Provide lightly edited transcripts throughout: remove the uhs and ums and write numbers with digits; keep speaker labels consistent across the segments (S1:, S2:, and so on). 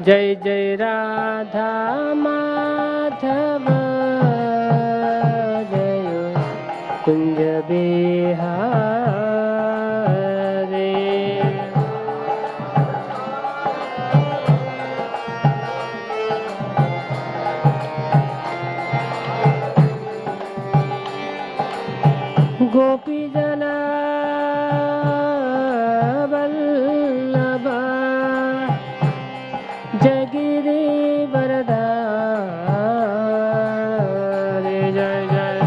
S1: जय जय राधा माधव जय कुंज बिहारी। गोपी जना वल्लभा जगिरी वरदारी। जय जय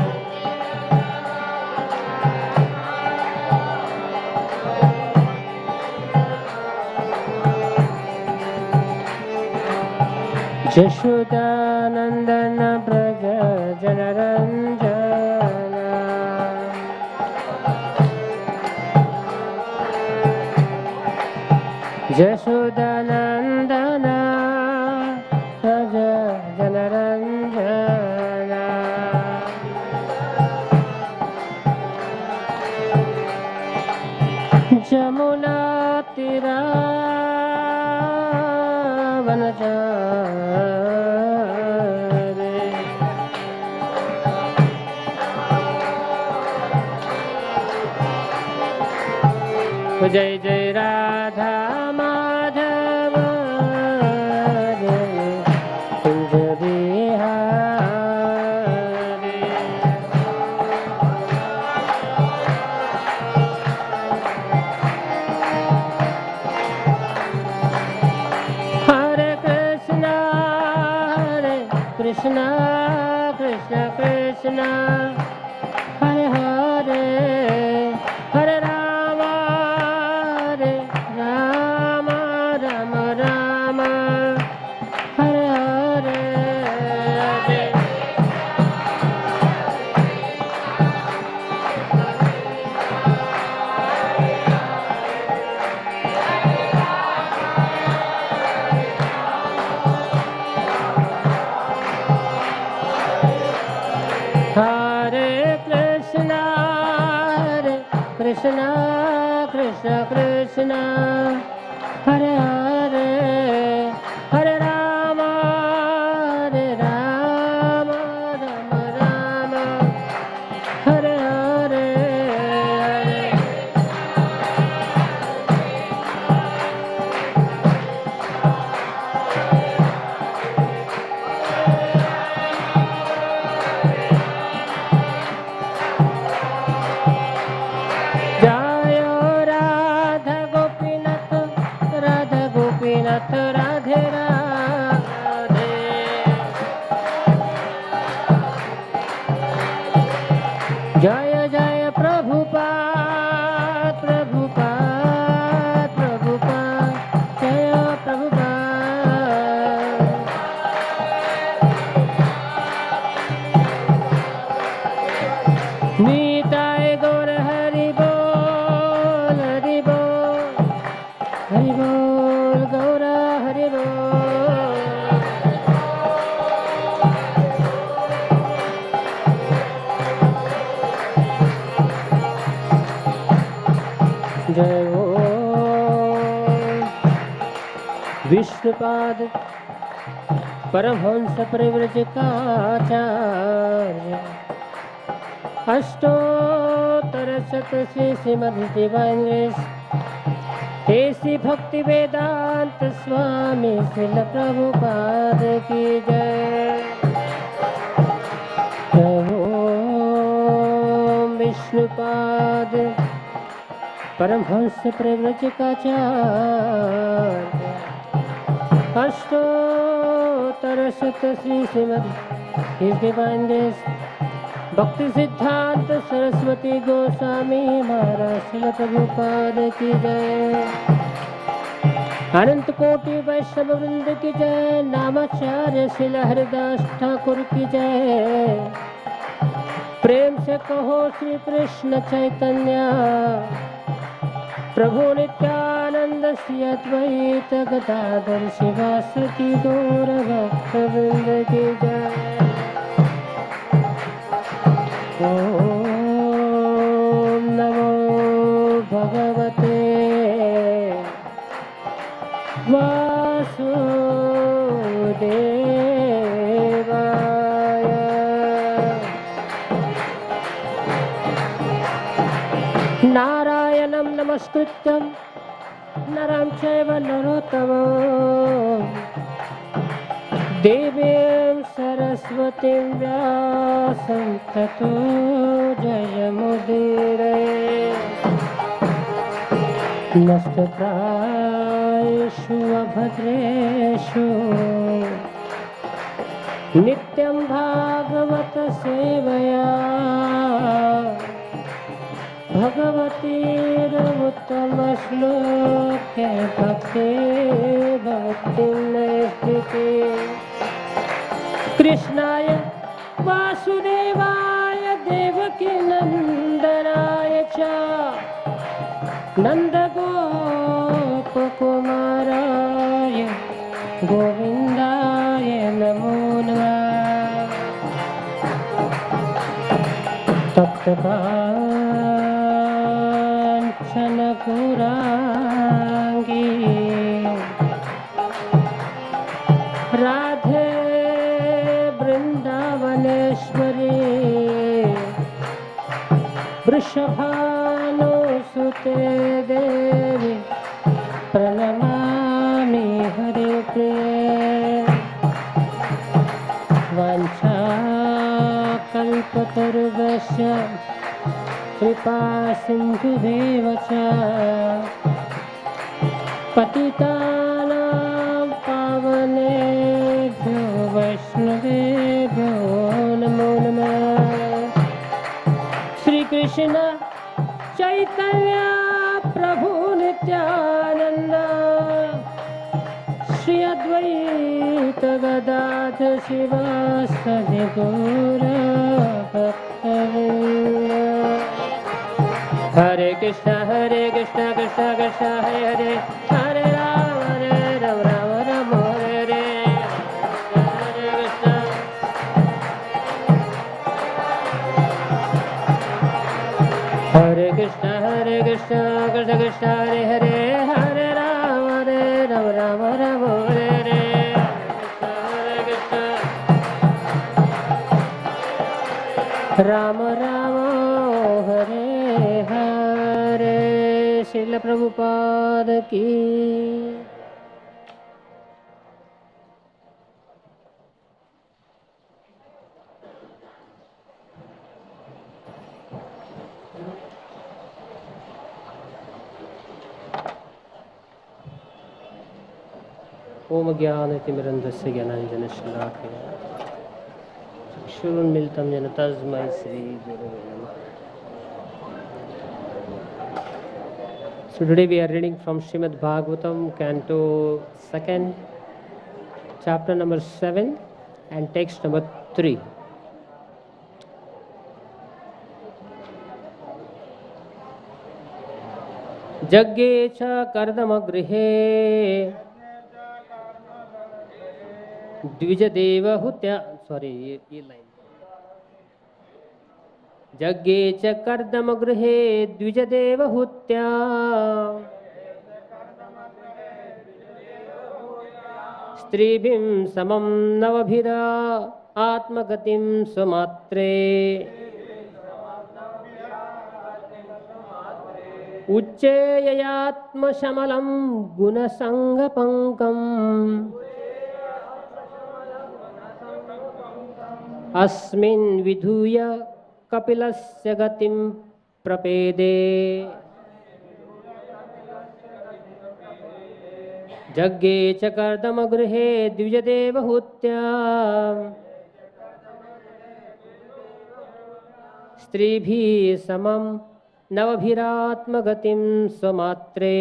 S1: जशोदानंदन व्रज जनरंजन जशोदानंदन व्रज जनरंजन। जमुना तीरा वनचारी। जय जय राधा माधव जय कुंज बिहारी। हरे कृष्णा कृष्ण कृष्ण हरे हरे हरे राम राम राम हरे हरे हरे। हरे कृष्ण कृष्ण कृष्ण हरे हरे हरे राम राम राम हरे हरे हरे। गोपीनाथ राधे राधे। जय जय प्रभुपाद प्रभुपाद प्रभुपाद जय प्रभुपाद। नीताय गौर हरि बोल हरि बोल हरि बोल गौर हरि बोल। जय हो विष्णुपाद परमहंस परिव्रजकाचार्य अष्टोत्तर शत श्री श्रीमद डिवाइन ग्रेस ऐसी भक्ति वेदांत स्वामी श्रील प्रभुपाद की जय। ओम विष्णुपाद परमहंस परिव्रजकाचार्य अष्टोत्तर शत श्री श्रीमद डिवाइन ग्रेस भक्ति सिद्धांत सरस्वती गोस्वामी महाराज श्रील प्रभुपाद की जय। अनंत कोटि वैष्णव वृंद की जय। नामाचार्य श्रील हरिदास ठाकुर की जय। प्रेम से कहो श्री कृष्ण चैतन्य प्रभु नित्यानंद श्री अद्वैत गदाधर शिवासुति गौर भक्त वृंद की जय। ओम नमो भगवते वासुदेवाय। नमस्कृत्यं नरं चैव नरोत्तमं देवीं सरस्वतीं व्यासं ततो जयमुदीरये। नमस्कृतायेषु अभद्रेषु नित्यं भागवत सेवया भगवतीरुत्तमश्लोके भक्ति भक्तिं नैष्ठिके। कृष्णाय वासुदेवाय देवकी नन्दनाय च नन्दगोपकुमाराय गोविन्दाय नमो नमः। तप्तकाञ्चन गौराङ्गी राधे वृन्दावनेश्वरी वृषभानुसुते देवी प्रणमामि हरिप्रिये। वाञ्छाकल्पतरुभ्यश्च कृपा सिन्धुभ्येव च पतितानां पावनेभ्यो वैष्णवेभ्यो नमो नमः। श्री कृष्ण चैतन्य प्रभु नित्यानंद श्री अद्वैत गदाधर शिवासादि गौर भक्तवृंद। हरे कृष्ण कृष्ण कृष्ण हरे हरे हरे राम राम राम हरे हरे। हरे कृष्ण कृष्ण कृष्ण हरे हरे हरे राम राम राम हरे हरे। हरे कृष्ण राम राम हरे हरे। श्रील प्रभुपाद की। ओम ज्ञानतिमिरन्धस्य ज्ञानाञ्जनशलाकया चक्षुरुन्मीलितं येन तस्मै श्रीगुरवे नमः। So today we are reading from Srimad Bhagavatam, Canto 2, chapter number 7 and text number 3. Jagge cha kardamagrihe Dwijdev हुत्या ये लाइन। जग्गे च कर्दमगृहे द्विजदेव हुत्या स्त्रीभिं समं नवभिरा आत्मगतिं स्वमात्रे उच्चेययात्मशमलं गुणसङ्गपङ्कम् अस्मिन् विधूय कपिलस्य गतिं प्रपेदे। जग्गे च कर्दमगृहे द्विजदेवहूत्या स्त्रीभिः समं नवभिरात्मगतिं स्वमात्रे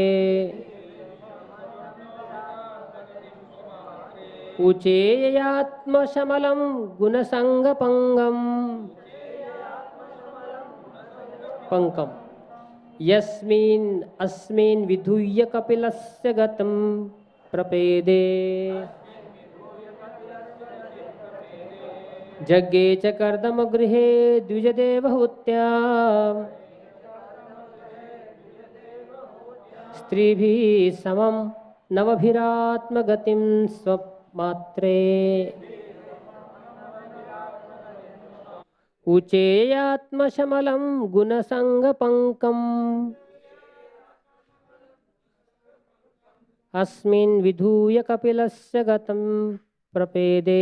S1: उचेयात्मशमलं गुणसङ्गपङ्गम् पंकम यस्मिन् अस्मिन् विधूय कपिलस्य गतं प्रपेदे। जग्गे च कर्दमगृहे द्विजदेवहूत्या स्त्रीभिः समं नवभिरात्मगतिं स्वमात्रे उचेयात्मशमलं गुणसङ्गपङ्कम् अस्मिन् विधूय कपिलस्य गतं प्रपेदे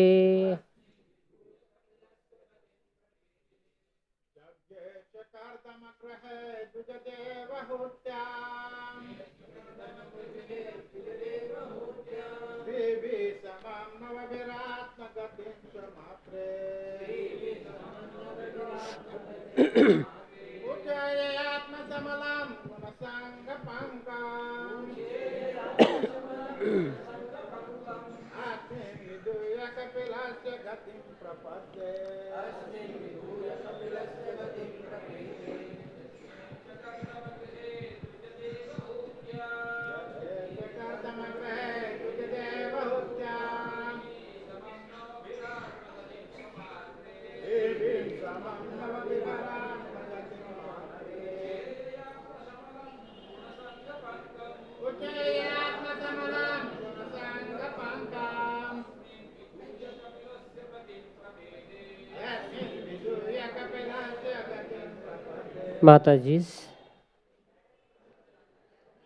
S1: Mataji's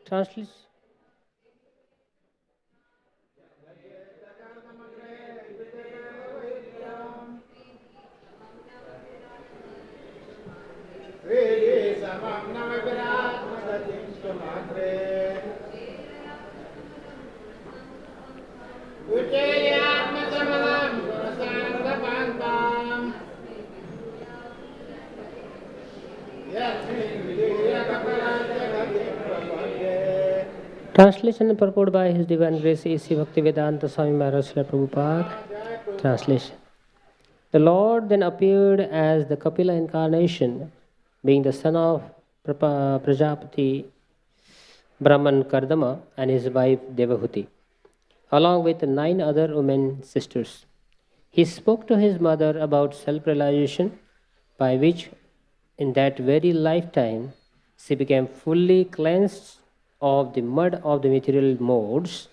S1: translation. Translation and purport by His Divine Grace A.C. Bhaktivedanta Swami Maharaj Srila Prabhupada. Translation. The Lord then appeared as the Kapila incarnation, being the son of Prajapati Brahman Kardama and his wife Devahuti, along with 9 other women sisters. He spoke to his mother about self-realization, by which in that very lifetime she became fully cleansed of the mud of the material modes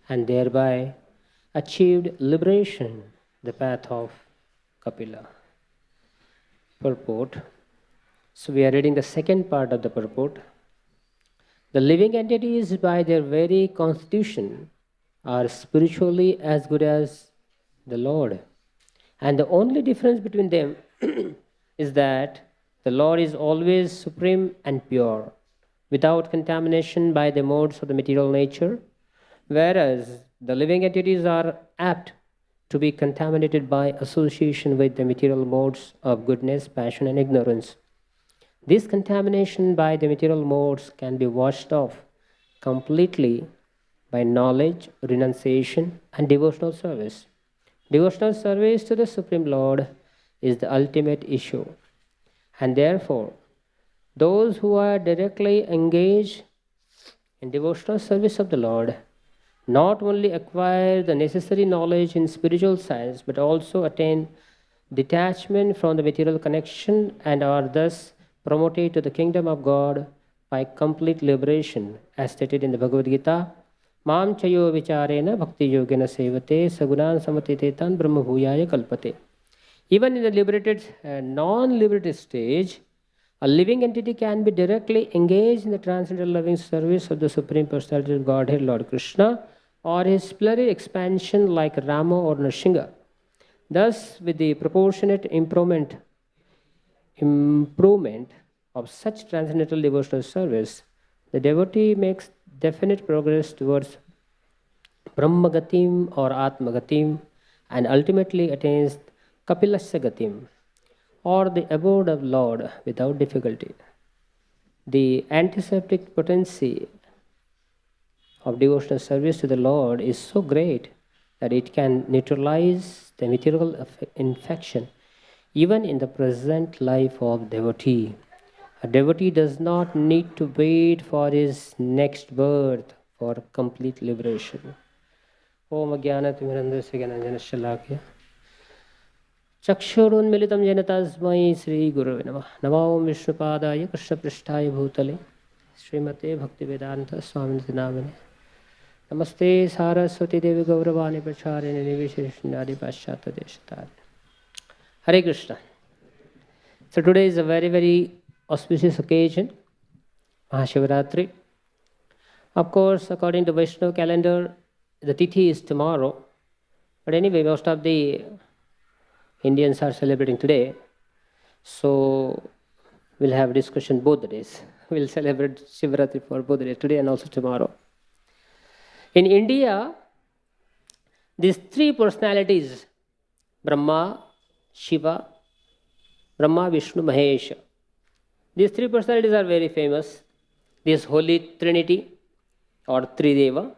S1: and thereby achieved liberation, the path of Kapila. Purport. So we are reading the second part of the purport. The living entities by their very constitution are spiritually as good as the Lord. And the only difference between them is that the Lord is always supreme and pure, without contamination by the modes of the material nature, whereas the living entities are apt to be contaminated by association with the material modes of goodness, passion, and ignorance. This contamination by the material modes can be washed off completely by knowledge, renunciation, and devotional service. Devotional service to the Supreme Lord is the ultimate issue, and therefore, those who are directly engaged in devotional service of the Lord not only acquire the necessary knowledge in spiritual science but also attain detachment from the material connection and are thus promoted to the kingdom of God by complete liberation, as stated in the Bhagavad Gita. Mam chayo vicharena bhakti yogena sevate sagunan samatitetan brahma bhuyaya kalpate. Even in the liberated, non-liberated stage, a living entity can be directly engaged in the transcendental loving service of the Supreme Personality of Godhead, Lord Krishna, or his splendid expansion like Rama or Nrsimha. Thus, with the proportionate improvement of such transcendental devotional service, the devotee makes definite progress towards Brahmagatim or Atmagatim and ultimately attains Kapilasya Gatim, or the abode of Lord, without difficulty. The antiseptic potency of devotional service to the Lord is so great that it can neutralize the material infection even in the present life of devotee. A devotee does not need to wait for his next birth for complete liberation. Om Jnanatimirandasya Jnananjanasya चक्षुरुन्मिलितं येन तस्मै श्रीगुरवे नमः. नमो विष्णुपादाय कृष्णपृष्ठाय भूतले श्रीमते भक्तिवेदांत स्वामिनिति नामिने. नमस्ते सारस्वती देवी गौरवाणी प्रचारिणे निर्विशेषणादि पाश्चात्य देशतारिणे. Hare Krishna. So today is a very, very auspicious occasion, Mahashivratri. Of course, according to Vaishnava calendar, the Tithi is tomorrow. But anyway, most of the Indians are celebrating today. So we'll have discussion both the days. We'll celebrate Shivratri for both the days, today and also tomorrow. In India, these three personalities, Brahma, Shiva, Brahma, Vishnu, Mahesh. These three personalities are very famous. This Holy Trinity or Trideva.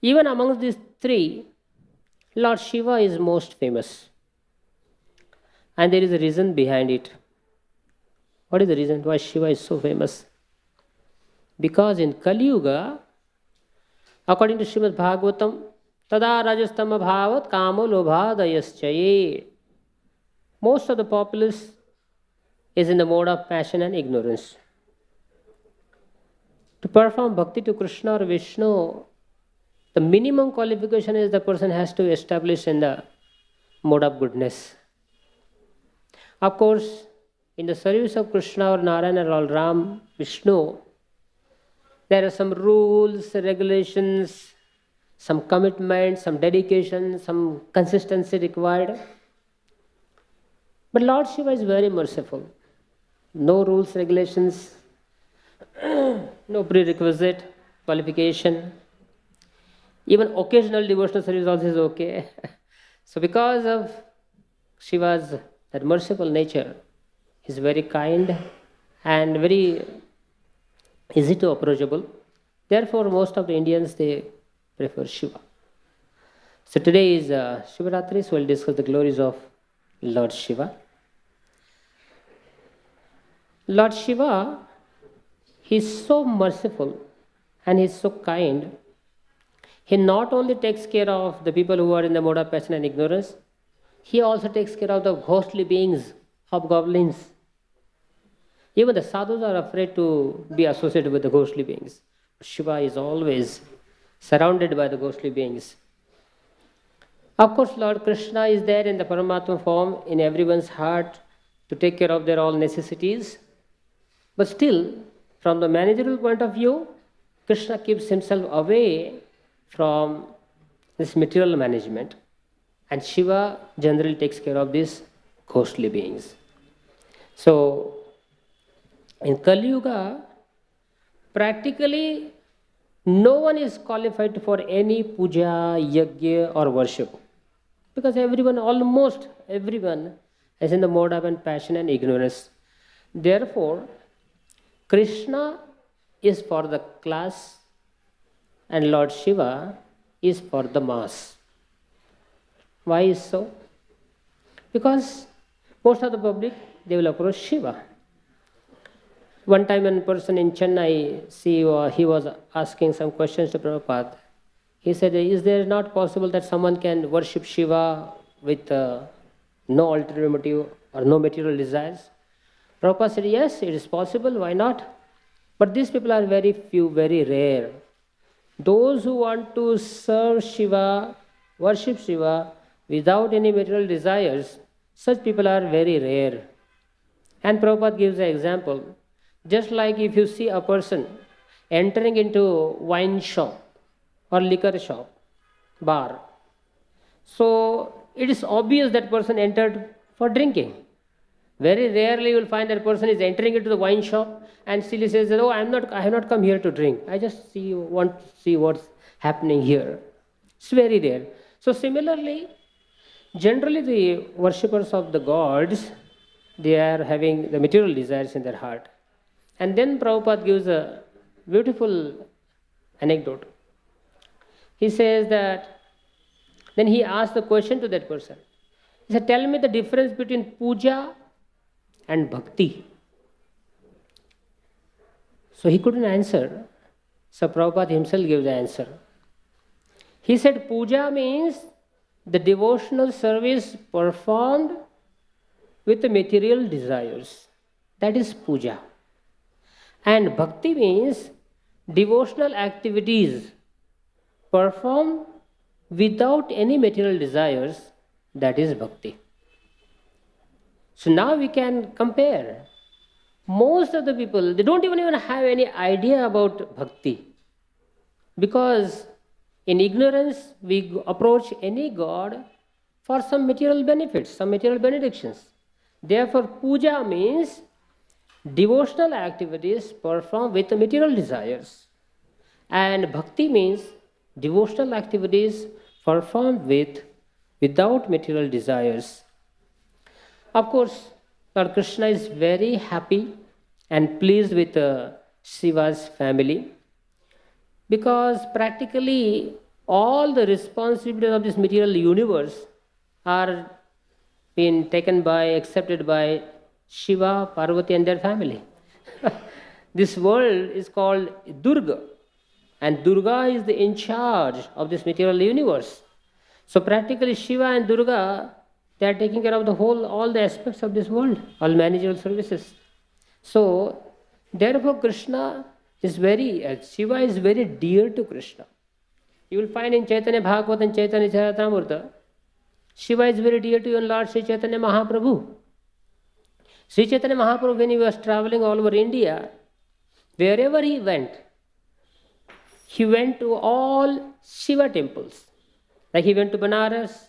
S1: Even amongst these three, Lord Shiva is most famous. And there is a reason behind it. What is the reason why Shiva is so famous? Because in Kali Yuga, according to Srimad Bhagavatam, Tada Rajastama Bhavat Kamo Lobhadayaschaye. Most of the populace is in the mode of passion and ignorance. To perform bhakti to Krishna or Vishnu, the minimum qualification is the person has to establish in the mode of goodness. Of course, in the service of Krishna or Narayana or Ram, Vishnu, there are some rules, regulations, some commitment, some dedication, some consistency required. But Lord Shiva is very merciful. No rules, regulations, no prerequisite, qualification. Even occasional devotional service also is okay. So because of Shiva's that merciful nature, he is very kind and very easy to approachable. Therefore, most of the Indians, they prefer Shiva. So today is Shivaratri, so we'll discuss the glories of Lord Shiva. Lord Shiva, he is so merciful and he is so kind. He not only takes care of the people who are in the mode of passion and ignorance, he also takes care of the ghostly beings, hobgoblins. Even the sadhus are afraid to be associated with the ghostly beings. Shiva is always surrounded by the ghostly beings. Of course, Lord Krishna is there in the Paramatma form in everyone's heart to take care of their all necessities. But still, from the managerial point of view, Krishna keeps himself away from this material management. And Shiva generally takes care of these ghostly beings. So, in Kali Yuga, practically no one is qualified for any puja, yajna or worship. Because everyone, almost everyone, is in the mode of passion and ignorance. Therefore, Krishna is for the class and Lord Shiva is for the mass. Why is so? Because most of the public, they will approach Shiva. One time a person in Chennai, he was asking some questions to Prabhupada. He said, is there not possible that someone can worship Shiva with no alternative or no material desires? Prabhupada said, yes, it is possible, why not? But these people are very few, very rare. Those who want to serve Shiva, worship Shiva without any material desires, such people are very rare. And Prabhupada gives an example. Just like if you see a person entering into wine shop or liquor shop, bar. So it is obvious that person entered for drinking. Very rarely you will find that person is entering into the wine shop and still says that, oh, I have not come here to drink. I just want to see what's happening here. It's very rare. So similarly, generally the worshippers of the gods, they are having the material desires in their heart. And then Prabhupada gives a beautiful anecdote. He says that, then he asked the question to that person. He said, tell me the difference between puja and bhakti. So he couldn't answer. So Prabhupada himself gave the answer. He said, puja means the devotional service performed with the material desires. That is puja. And bhakti means devotional activities performed without any material desires. That is bhakti. So now we can compare. Most of the people, they don't even have any idea about bhakti. Because in ignorance, we approach any god for some material benefits, some material benedictions. Therefore, puja means devotional activities performed with material desires. And bhakti means devotional activities performed without material desires. Of course, Lord Krishna is very happy and pleased with Shiva's family, because practically all the responsibilities of this material universe are being taken by, accepted by Shiva, Parvati and their family. This world is called Durga, and Durga is in charge of this material universe. So practically Shiva and Durga, they are taking care of all the aspects of this world, all managerial services. So therefore Krishna is Shiva is very dear to Krishna. You will find in Chaitanya Bhagavatam and Chaitanya Charitamrita, Shiva is very dear to even Lord Sri Chaitanya Mahaprabhu. Sri Chaitanya Mahaprabhu, when he was traveling all over India, wherever he went to all Shiva temples. Like he went to Banaras,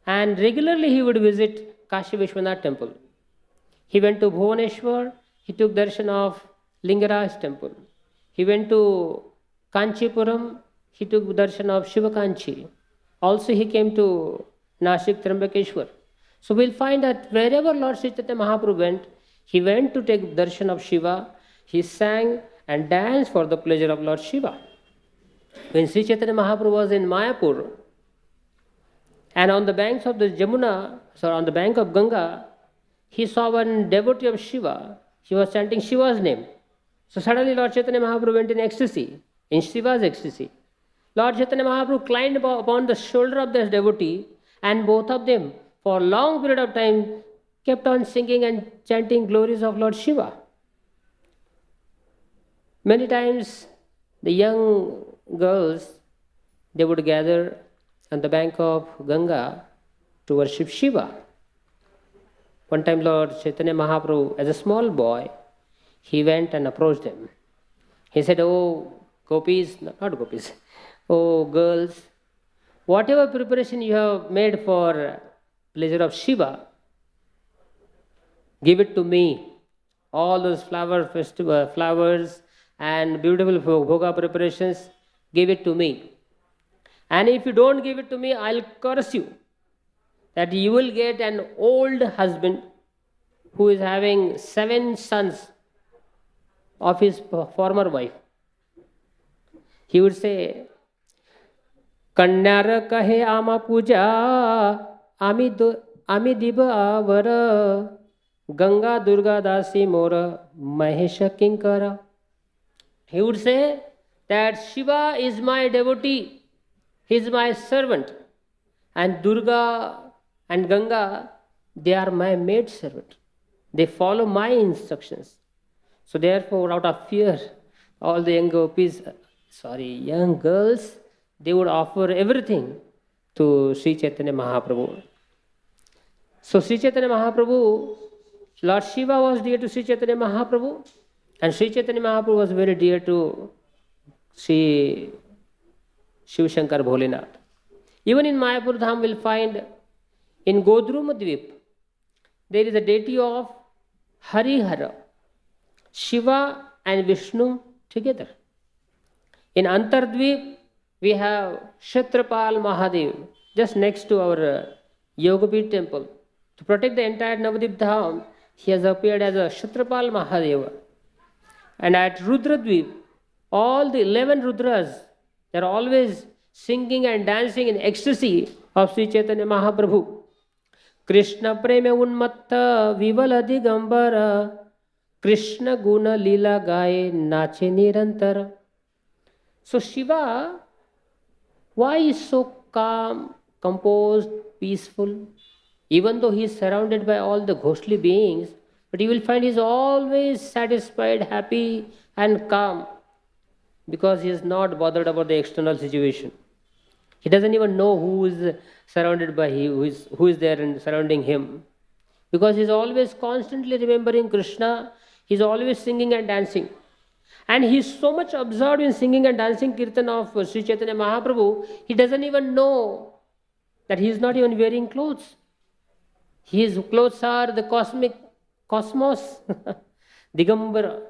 S1: and regularly he would visit Kashi Vishwanath temple. He went to Bhuvaneshwar, he took darshan of Lingaraj temple. He went to Kanchipuram, he took darshan of Shiva Kanchi. Also he came to Nashik Trambakeshwar. So we'll find that wherever Lord Sri Chaitanya Mahaprabhu went, he went to take darshan of Shiva, he sang and danced for the pleasure of Lord Shiva. When Sri Chaitanya Mahaprabhu was in Mayapur, and on the banks of the Jamuna, on the bank of Ganga, he saw one devotee of Shiva. He was chanting Shiva's name. So suddenly Lord Chaitanya Mahaprabhu went in ecstasy, in Shiva's ecstasy. Lord Chaitanya Mahaprabhu climbed upon the shoulder of this devotee, and both of them, for a long period of time, kept on singing and chanting glories of Lord Shiva. Many times, the young girls, they would gather on the bank of Ganga to worship Shiva. One time Lord Chaitanya Mahaprabhu, as a small boy, he went and approached them. He said, "Oh, gopis, not gopis, oh girls, whatever preparation you have made for pleasure of Shiva, give it to me. All those flowers and beautiful bhoga preparations, give it to me. And if you don't give it to me, I'll curse you, that you will get an old husband who is having 7 sons of his former wife." He would say, "Kanyara kahe ama puja, ami diba avara, Ganga Durga dasi mora, Mahesha kinkara." He would say that Shiva is my devotee, he is my servant, and Durga and Ganga, they are my maid servant. They follow my instructions. So therefore, out of fear, all the young girls, they would offer everything to Sri Chaitanya Mahaprabhu. So Sri Chaitanya Mahaprabhu, Lord Shiva was dear to Sri Chaitanya Mahaprabhu, and Sri Chaitanya Mahaprabhu was very dear to Sri Shiv Shankar Bholinath. Even in Mayapur Dham, we'll find in Godrumadvip, there is a deity of Harihara, Shiva and Vishnu together. In Antardvip, we have Kshatrapal Mahadev, just next to our Yogapit temple. To protect the entire Navadvip Dham, he has appeared as a Kshatrapal Mahadeva. And at Rudradvip, all the 11 Rudras, they are always singing and dancing in ecstasy of Sri Chaitanya Mahaprabhu. Krishna prema unmatta vivala digambara, Krishna guna lila gaye nache nirantara. So Shiva, why is so calm, composed, peaceful? Even though he is surrounded by all the ghostly beings, but you will find he is always satisfied, happy and calm, because he is not bothered about the external situation. He doesn't even know who is surrounded by him, who is there and surrounding him. Because he is always constantly remembering Krishna, he is always singing and dancing. And he is so much absorbed in singing and dancing kirtan of Sri Chaitanya Mahaprabhu, he doesn't even know that he is not even wearing clothes. His clothes are the cosmic cosmos, Digambara.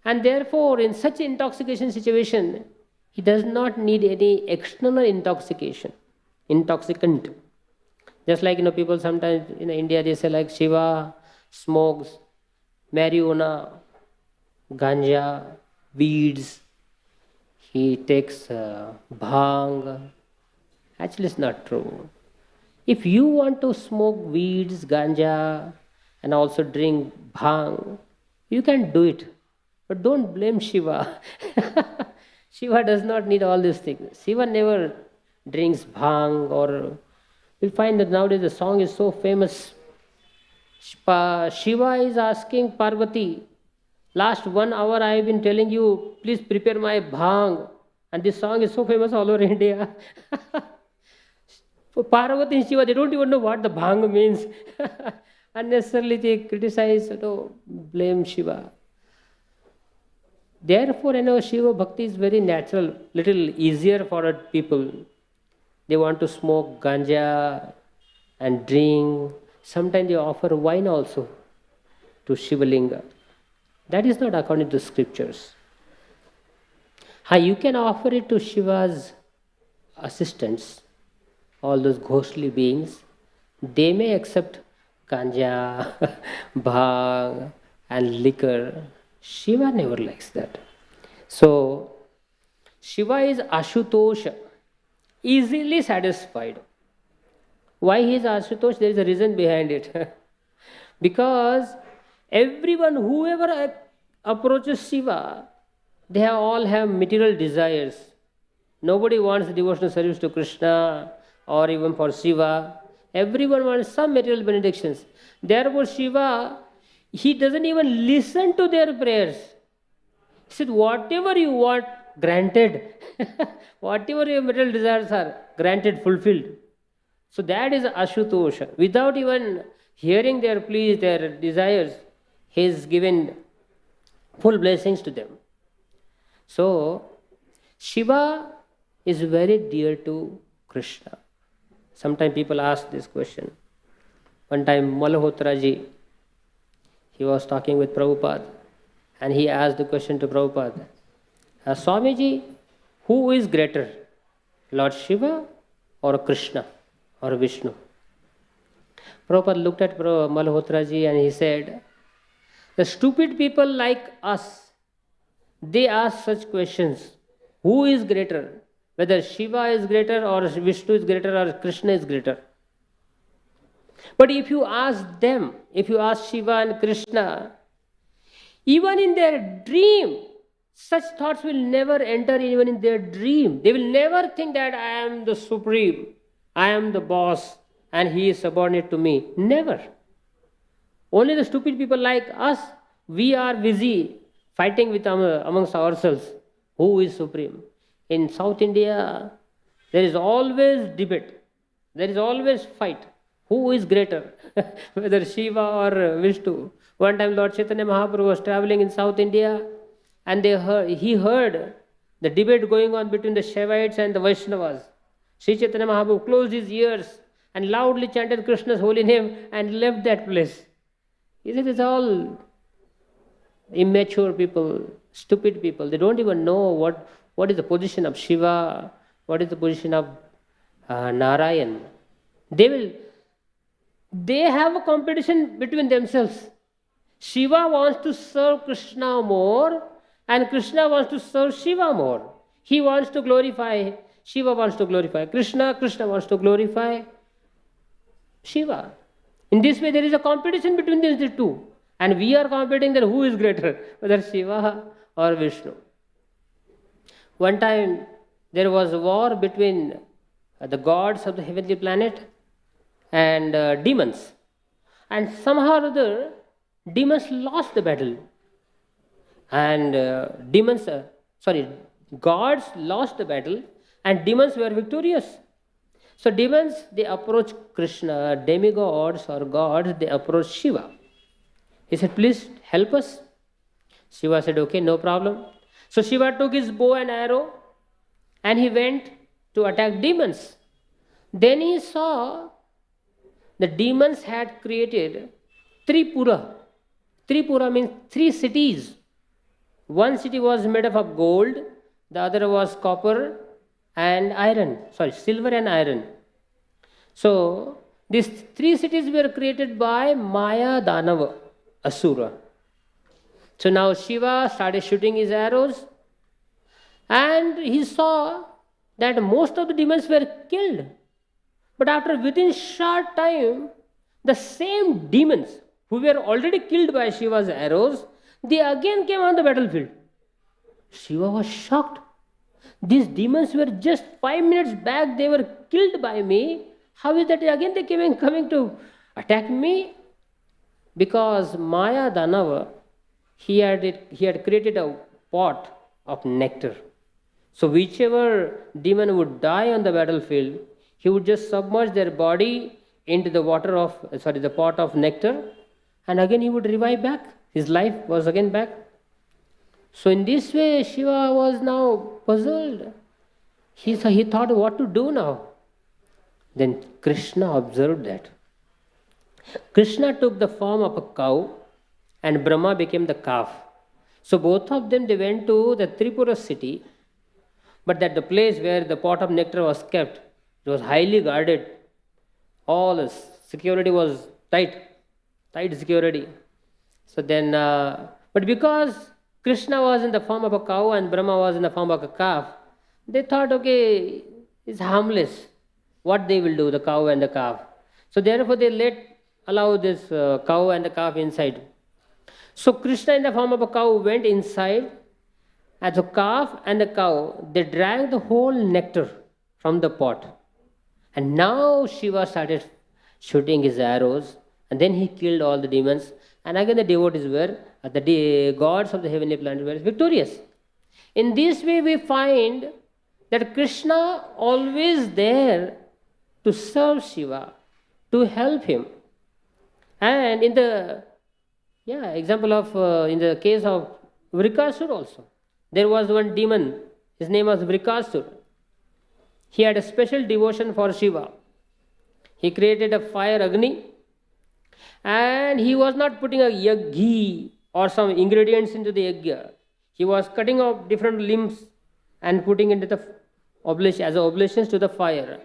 S1: And therefore, in such intoxication situation, he does not need any external intoxicant. Just like people sometimes in India they say like Shiva smokes marijuana, ganja, weeds. He takes bhang. Actually, it's not true. If you want to smoke weeds, ganja, and also drink bhang, you can do it. But don't blame Shiva. Shiva does not need all these things. Shiva never drinks bhang, or you'll find that nowadays the song is so famous. Shiva is asking Parvati, last 1 hour I have been telling you, please prepare my bhang. And this song is so famous all over India. For Parvati and Shiva, they don't even know what the bhang means. Unnecessarily they criticize, blame Shiva. Therefore, Shiva Bhakti is very natural, little easier for people. They want to smoke ganja and drink. Sometimes they offer wine also to Shivalinga. That is not according to scriptures. You can offer it to Shiva's assistants, all those ghostly beings. They may accept ganja, bhang, and liquor. Shiva never likes that. So, Shiva is Ashutosha, easily satisfied. Why he is Ashutosh? There is a reason behind it. Because everyone, whoever approaches Shiva, they all have material desires. Nobody wants devotional service to Krishna or even for Shiva. Everyone wants some material benedictions. Therefore, Shiva, he doesn't even listen to their prayers. He said, whatever you want, granted. Whatever your material desires are, granted, fulfilled. So that is Ashutosha. Without even hearing their pleas, their desires, he is given full blessings to them. So, Shiva is very dear to Krishna. Sometimes people ask this question. One time, Malhotra ji, he was talking with Prabhupada, and he asked the question to Prabhupada, Swamiji, who is greater, Lord Shiva or Krishna or Vishnu? Prabhupada looked at Malhotra ji and he said, the stupid people like us, they ask such questions. Who is greater? Whether Shiva is greater or Vishnu is greater or Krishna is greater. But if you ask them, if you ask Shiva and Krishna, even in their dream, such thoughts will never enter even in their dream. They will never think that I am the supreme, I am the boss, and he is subordinate to me. Never. Only the stupid people like us, we are busy fighting with amongst ourselves. Who is supreme? In South India, there is always debate. There is always fight. Who is greater? Whether Shiva or Vishnu. One time Lord Chaitanya Mahaprabhu was traveling in South India, and he heard the debate going on between the Shaivites and the Vaishnavas. Sri Chaitanya Mahaprabhu closed his ears and loudly chanted Krishna's holy name and left that place. It is all immature people, stupid people. They don't even know what is the position of Shiva, what is the position of Narayan. They have a competition between themselves. Shiva wants to serve Krishna more, and Krishna wants to serve Shiva more. He wants to glorify, Shiva wants to glorify Krishna, Krishna wants to glorify Shiva. In this way, there is a competition between these two. And we are competing that who is greater, whether Shiva or Vishnu. One time, there was a war between the gods of the heavenly planet and demons. And somehow or other, demons lost the battle. And gods lost the battle and demons were victorious. So demons, they approach Krishna, demigods or gods, they approach Shiva. He said, please help us. Shiva said, okay, no problem. So Shiva took his bow and arrow and he went to attack demons. Then he saw the demons had created Tripura. Tripura means 3 cities. One city was made up of gold, the other was copper and iron. Sorry, silver and iron. So these 3 cities were created by Maya Danava, Asura. So now Shiva started shooting his arrows and he saw that most of the demons were killed. But after within short time, the same demons who were already killed by Shiva's arrows, they again came on the battlefield. Shiva was shocked. These demons were just 5 minutes back, they were killed by me. How is that again they came coming to attack me? Because Maya Danava, he had created a pot of nectar. So whichever demon would die on the battlefield, he would just submerge their body into the the pot of nectar, and again he would revive back. His life was again back. So in this way, Shiva was now puzzled. He thought what to do now. Then Krishna observed that. Krishna took the form of a cow and Brahma became the calf. So both of them, they went to the Tripura city, but at the place where the pot of nectar was kept, it was highly guarded. All the security was tight security. So then, but because Krishna was in the form of a cow and Brahma was in the form of a calf, they thought, okay, it's harmless. What they will do, the cow and the calf. So therefore they allow this cow and the calf inside. So Krishna in the form of a cow went inside, and the calf and the cow, they drank the whole nectar from the pot. And now Shiva started shooting his arrows, and then he killed all the demons. And again the devotees were, the gods of the heavenly planet were victorious. In this way we find that Krishna always there to serve Shiva, to help him. And in the example of in the case of Vrikasur also, there was one demon, his name was Vrikasur. He had a special devotion for Shiva. He created a fire Agni, and he was not putting a ghee or some ingredients into the yajna. He was cutting off different limbs and putting into the oblation as oblations to the fire.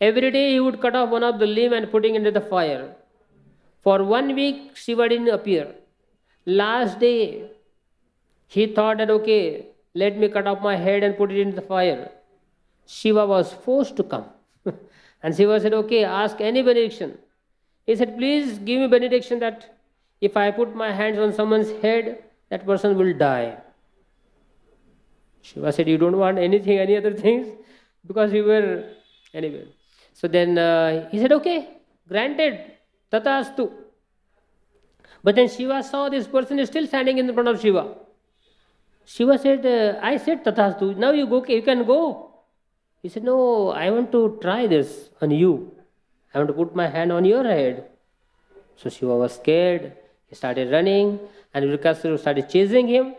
S1: Every day he would cut off one of the limb and putting into the fire. For 1 week Shiva didn't appear. Last day he thought that, okay, let me cut off my head and put it into the fire. Shiva was forced to come. And Shiva said, okay, ask any benediction. He said, please give me benediction that if I put my hands on someone's head, that person will die. Shiva said, you don't want anything, any other things? Because we were, anyway. So then he said, okay, granted, tathastu. But then Shiva saw this person is still standing in front of Shiva. Shiva said, I said tathastu, now you go, okay, you can go. He said, no, I want to try this on you. I want to put my hand on your head. So Shiva was scared. He started running and Vrikasura started chasing him.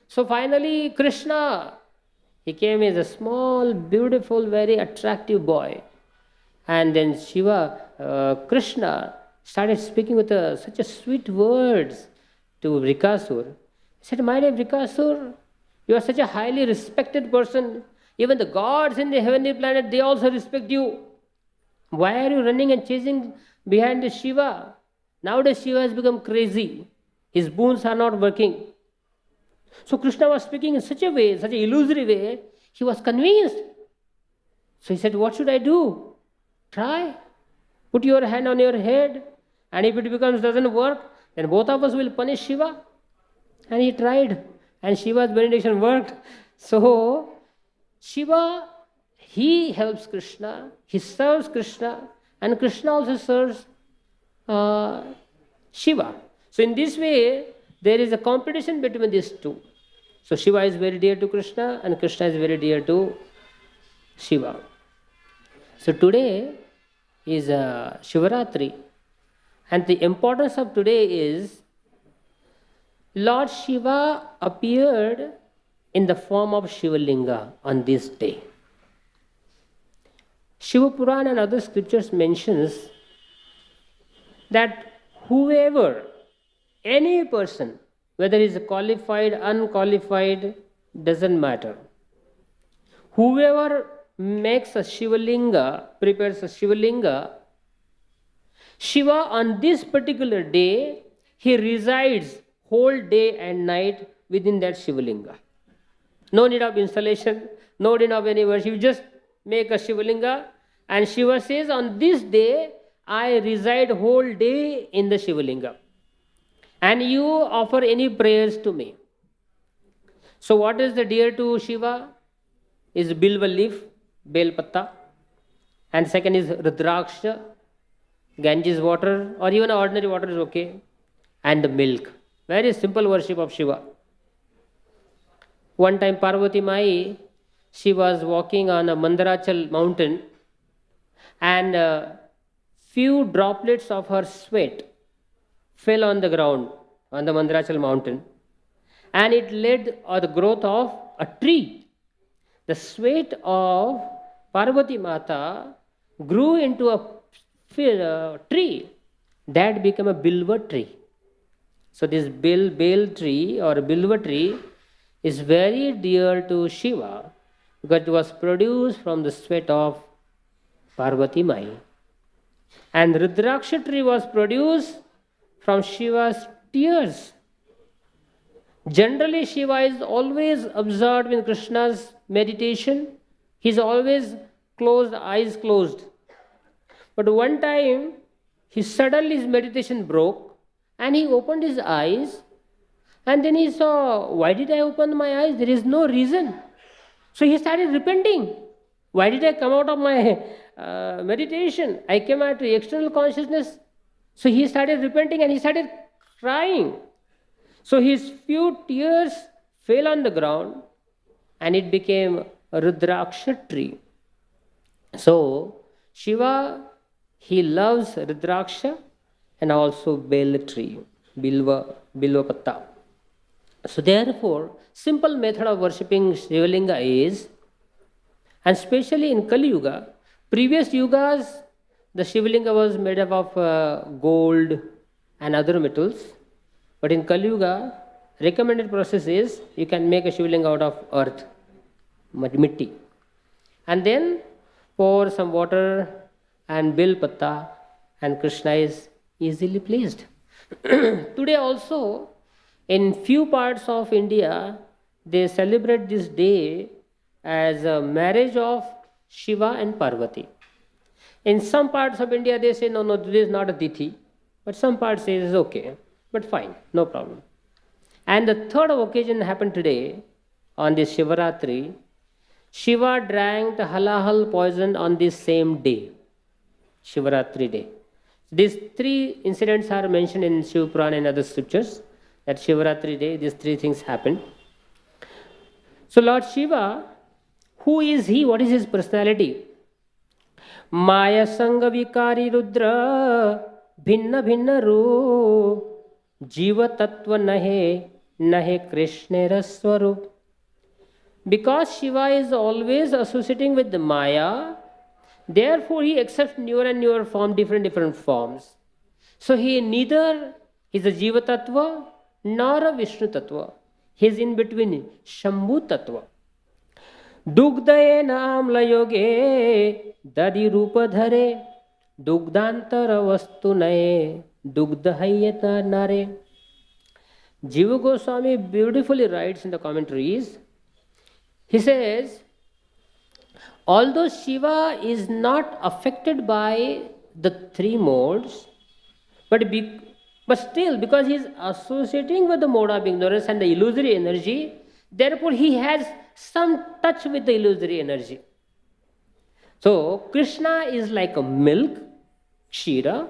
S1: So finally Krishna, he came as a small, beautiful, very attractive boy. And then Krishna started speaking with such a sweet words to Vrikasura. He said, my dear Vrikasura, you are such a highly respected person. Even the gods in the heavenly planet, they also respect you. Why are you running and chasing behind the Shiva? Nowadays Shiva has become crazy. His boons are not working. So Krishna was speaking in such a way, such an illusory way, he was convinced. So he said, what should I do? Try. Put your hand on your head, and if it doesn't work, then both of us will punish Shiva. And he tried, and Shiva's benediction worked. So Shiva, he helps Krishna, he serves Krishna, and Krishna also serves Shiva. So in this way, there is a competition between these two. So Shiva is very dear to Krishna, and Krishna is very dear to Shiva. So today is Shivaratri, and the importance of today is Lord Shiva appeared in the form of Shivalinga on this day. Shiva Purana and other scriptures mentions that whoever, any person, whether he is qualified, unqualified, doesn't matter. Whoever makes a Shivalinga, prepares a Shivalinga, Shiva on this particular day, he resides whole day and night within that Shivalinga. No need of installation, no need of any worship. You just make a Shivalinga and Shiva says, on this day, I reside whole day in the Shivalinga. And you offer any prayers to me. So what is the dear to Shiva? Is Bilva leaf, Bel Patta. And second is Rudraksha, Ganges water, or even ordinary water is okay. And the milk. Very simple worship of Shiva. One time Parvati Mai, she was walking on a Mandarachal mountain and few droplets of her sweat fell on the ground on the Mandarachal mountain and it led to the growth of a tree. The sweat of Parvati Mata grew into a tree that became a Bilva tree. So this Bel tree or Bilva tree is very dear to Shiva because it was produced from the sweat of Parvati Mai. And Rudraksha tree was produced from Shiva's tears. Generally, Shiva is always absorbed in Krishna's meditation. He is always closed, eyes closed. But one time, suddenly his meditation broke and he opened his eyes and then he saw, why did I open my eyes? There is no reason. So he started repenting. Why did I come out of my meditation? I came out to external consciousness. So he started repenting and he started crying. So his few tears fell on the ground and it became a Rudraksha tree. So Shiva, he loves Rudraksha and also Bel tree, Bilva Patta. So therefore, simple method of worshipping Shivalinga is, and especially in Kali Yuga, previous yugas, the Shivalinga was made up of gold and other metals. But in Kali Yuga, recommended process is you can make a Shivalinga out of earth, mitti. And then pour some water and Bil Patta and Krishna is easily pleased. Today also, in few parts of India, they celebrate this day as a marriage of Shiva and Parvati. In some parts of India, they say, no, this is not a Tithi. But some parts say it's okay. But fine, no problem. And the third occasion happened today on this Shivaratri. Shiva drank the halahal poison on this same day, Shivaratri day. These three incidents are mentioned in Shiva Purana and other scriptures. That Shivaratri day, these three things happened. So Lord Shiva, who is he? What is his personality? Maya Sangha Vikari Rudra Bhinna Bhinna Roop Jiva Tattva Nahe Krishna Raswarup. Because Shiva is always associating with the Maya, therefore he accepts newer and newer form, different forms. So he neither is a Jiva Tattva nor a Vishnu Tattva. He is in between, Shambhu Tattva. Dugdaye namla yoge dadi rupa dhare dugdantara vastu naye dugdhayata nare. Jiva Goswami beautifully writes in the commentaries. He says, although Shiva is not affected by the three modes, but still, because he is associating with the mode of ignorance and the illusory energy, therefore he has some touch with the illusory energy. So Krishna is like a milk, Kshira,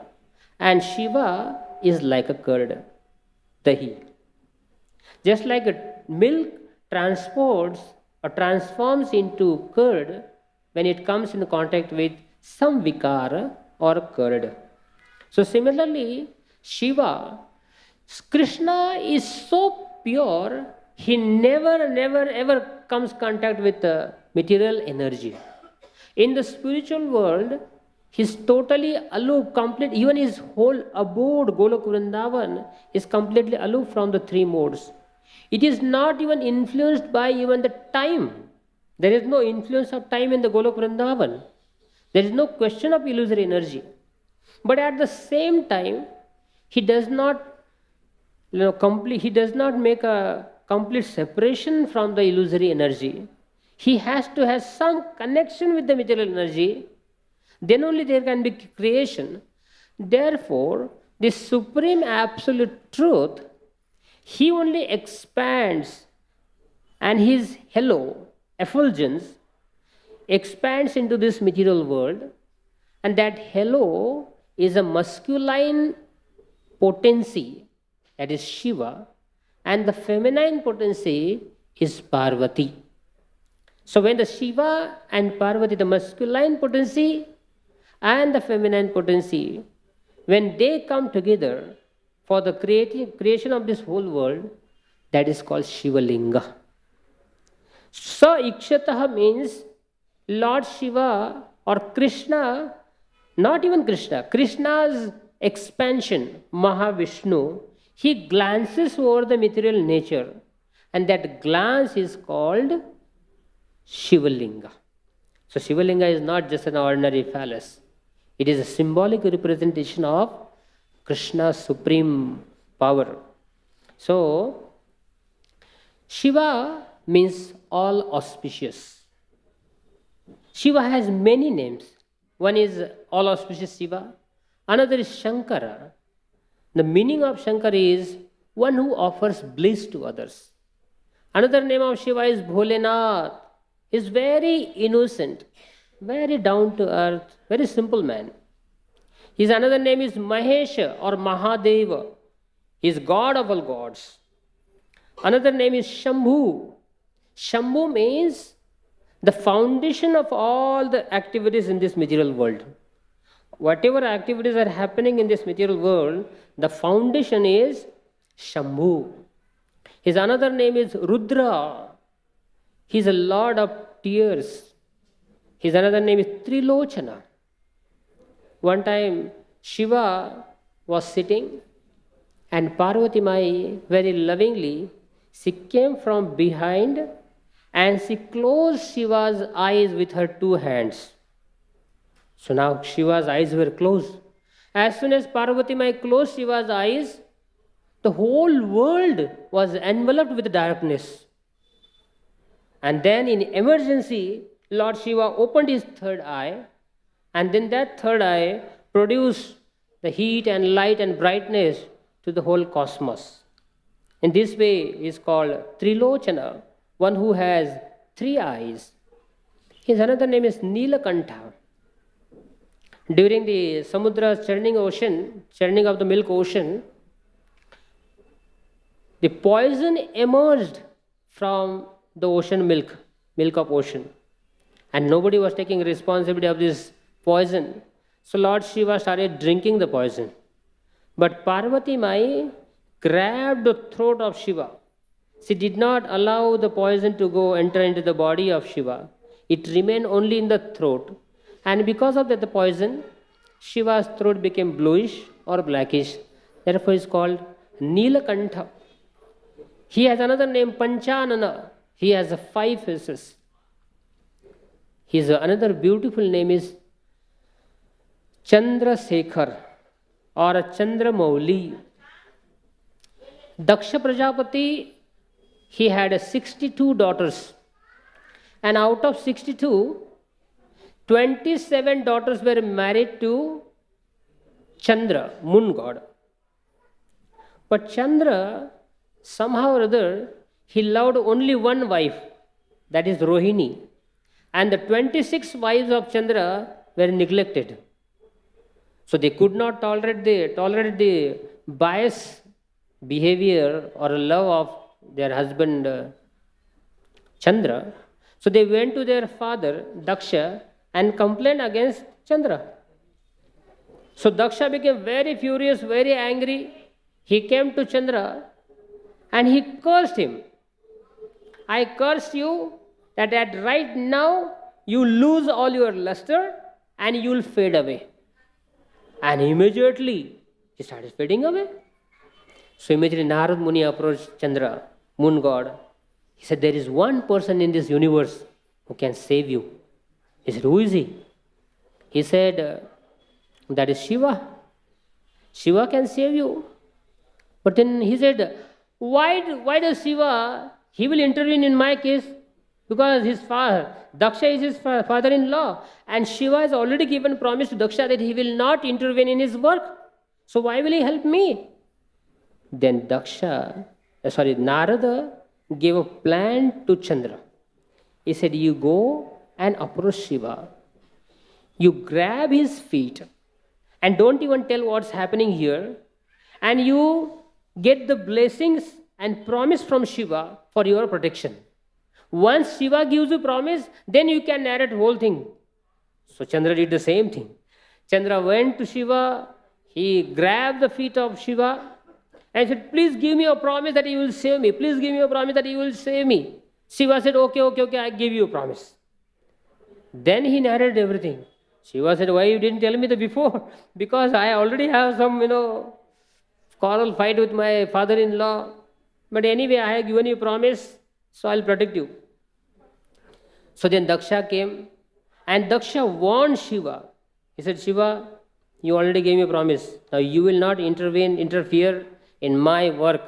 S1: and Shiva is like a curd, Dahi. Just like a milk transports or transforms into curd when it comes in contact with some vikara or curd. So similarly, Shiva Krishna is so pure, he never ever comes contact with material energy. In the spiritual world, he's totally aloof, complete. Even his whole abode, Golok Vrindavan, is completely aloof from the three modes. It is not even influenced by even the time. There is no influence of time in the Golok Vrindavan. There is no question of illusory energy. But at the same time, he does not he does not make a complete separation from the illusory energy. He has to have some connection with the material energy. Then only there can be creation. Therefore, the supreme absolute truth, he only expands, and his halo, effulgence, expands into this material world, and that halo is a masculine potency, that is Shiva, and the feminine potency is Parvati. So when the Shiva and Parvati, the masculine potency and the feminine potency, when they come together for the creation of this whole world, that is called Shiva Linga. So Ikshataha means Lord Shiva or Krishna, not even Krishna, Krishna's expansion, Mahavishnu, he glances over the material nature, and that glance is called Shiva Linga. So Shiva Linga is not just an ordinary phallus. It is a symbolic representation of Krishna's supreme power. So Shiva means all auspicious. Shiva has many names. One is all auspicious Shiva. Another is Shankara. The meaning of Shankara is one who offers bliss to others. Another name of Shiva is Bholenath. He is very innocent, very down to earth, very simple man. His another name is Mahesha or Mahadeva. He is God of all gods. Another name is Shambhu. Shambhu means the foundation of all the activities in this material world. Whatever activities are happening in this material world, the foundation is Shambhu. His another name is Rudra. He is a lord of tears. His another name is Trilochana. One time Shiva was sitting, and Parvati Mai very lovingly, she came from behind and she closed Shiva's eyes with her two hands. So now Shiva's eyes were closed. As soon as Parvati Mai closed Shiva's eyes, the whole world was enveloped with darkness. And then in emergency, Lord Shiva opened his third eye, and then that third eye produced the heat and light and brightness to the whole cosmos. In this way he is called Trilochana, one who has three eyes. His another name is Nilakantha. During the Samudra's churning of the milk ocean, the poison emerged from the ocean milk of ocean. And nobody was taking responsibility of this poison. So Lord Shiva started drinking the poison. But Parvati Mai grabbed the throat of Shiva. She did not allow the poison to enter into the body of Shiva. It remained only in the throat. And because of that, the poison, Shiva's throat became bluish or blackish. Therefore, he is called Nilakantha. He has another name, Panchanana. He has 5 faces. His another beautiful name is Chandrasekhar or Chandramauli. Daksha Prajapati, he had 62 daughters. And out of 62, 27 daughters were married to Chandra, moon god. But Chandra, somehow or other, he loved only one wife, that is Rohini. And the 26 wives of Chandra were neglected. So they could not tolerate the biased behavior or love of their husband Chandra. So they went to their father Daksha and complained against Chandra. So Daksha became very furious, very angry, He came to Chandra and he cursed him. I curse you that at right now you lose all your luster and you will fade away. And immediately he started fading away. So immediately Narad Muni approached Chandra, moon god. He said, there is one person in this universe who can save you. He said, who is he? He said, that is Shiva. Shiva can save you. But then he said, why does Shiva, he will intervene in my case? Because his father, Daksha is his father-in-law. And Shiva has already given promise to Daksha that he will not intervene in his work. So why will he help me? Then Narada gave a plan to Chandra. He said, you go and approach Shiva. You grab his feet and don't even tell what's happening here. And you get the blessings and promise from Shiva for your protection. Once Shiva gives you promise, then you can narrate the whole thing. So Chandra did the same thing. Chandra went to Shiva. He grabbed the feet of Shiva and said, please give me a promise that you will save me. Please give me a promise that you will save me. Shiva said, okay, I give you a promise. Then he narrated everything. Shiva said, why you didn't tell me that before? Because I already have some, quarrel fight with my father-in-law. But anyway, I have given you a promise, so I'll protect you. So then Daksha came and Daksha warned Shiva. He said, Shiva, you already gave me a promise. Now you will not interfere in my work.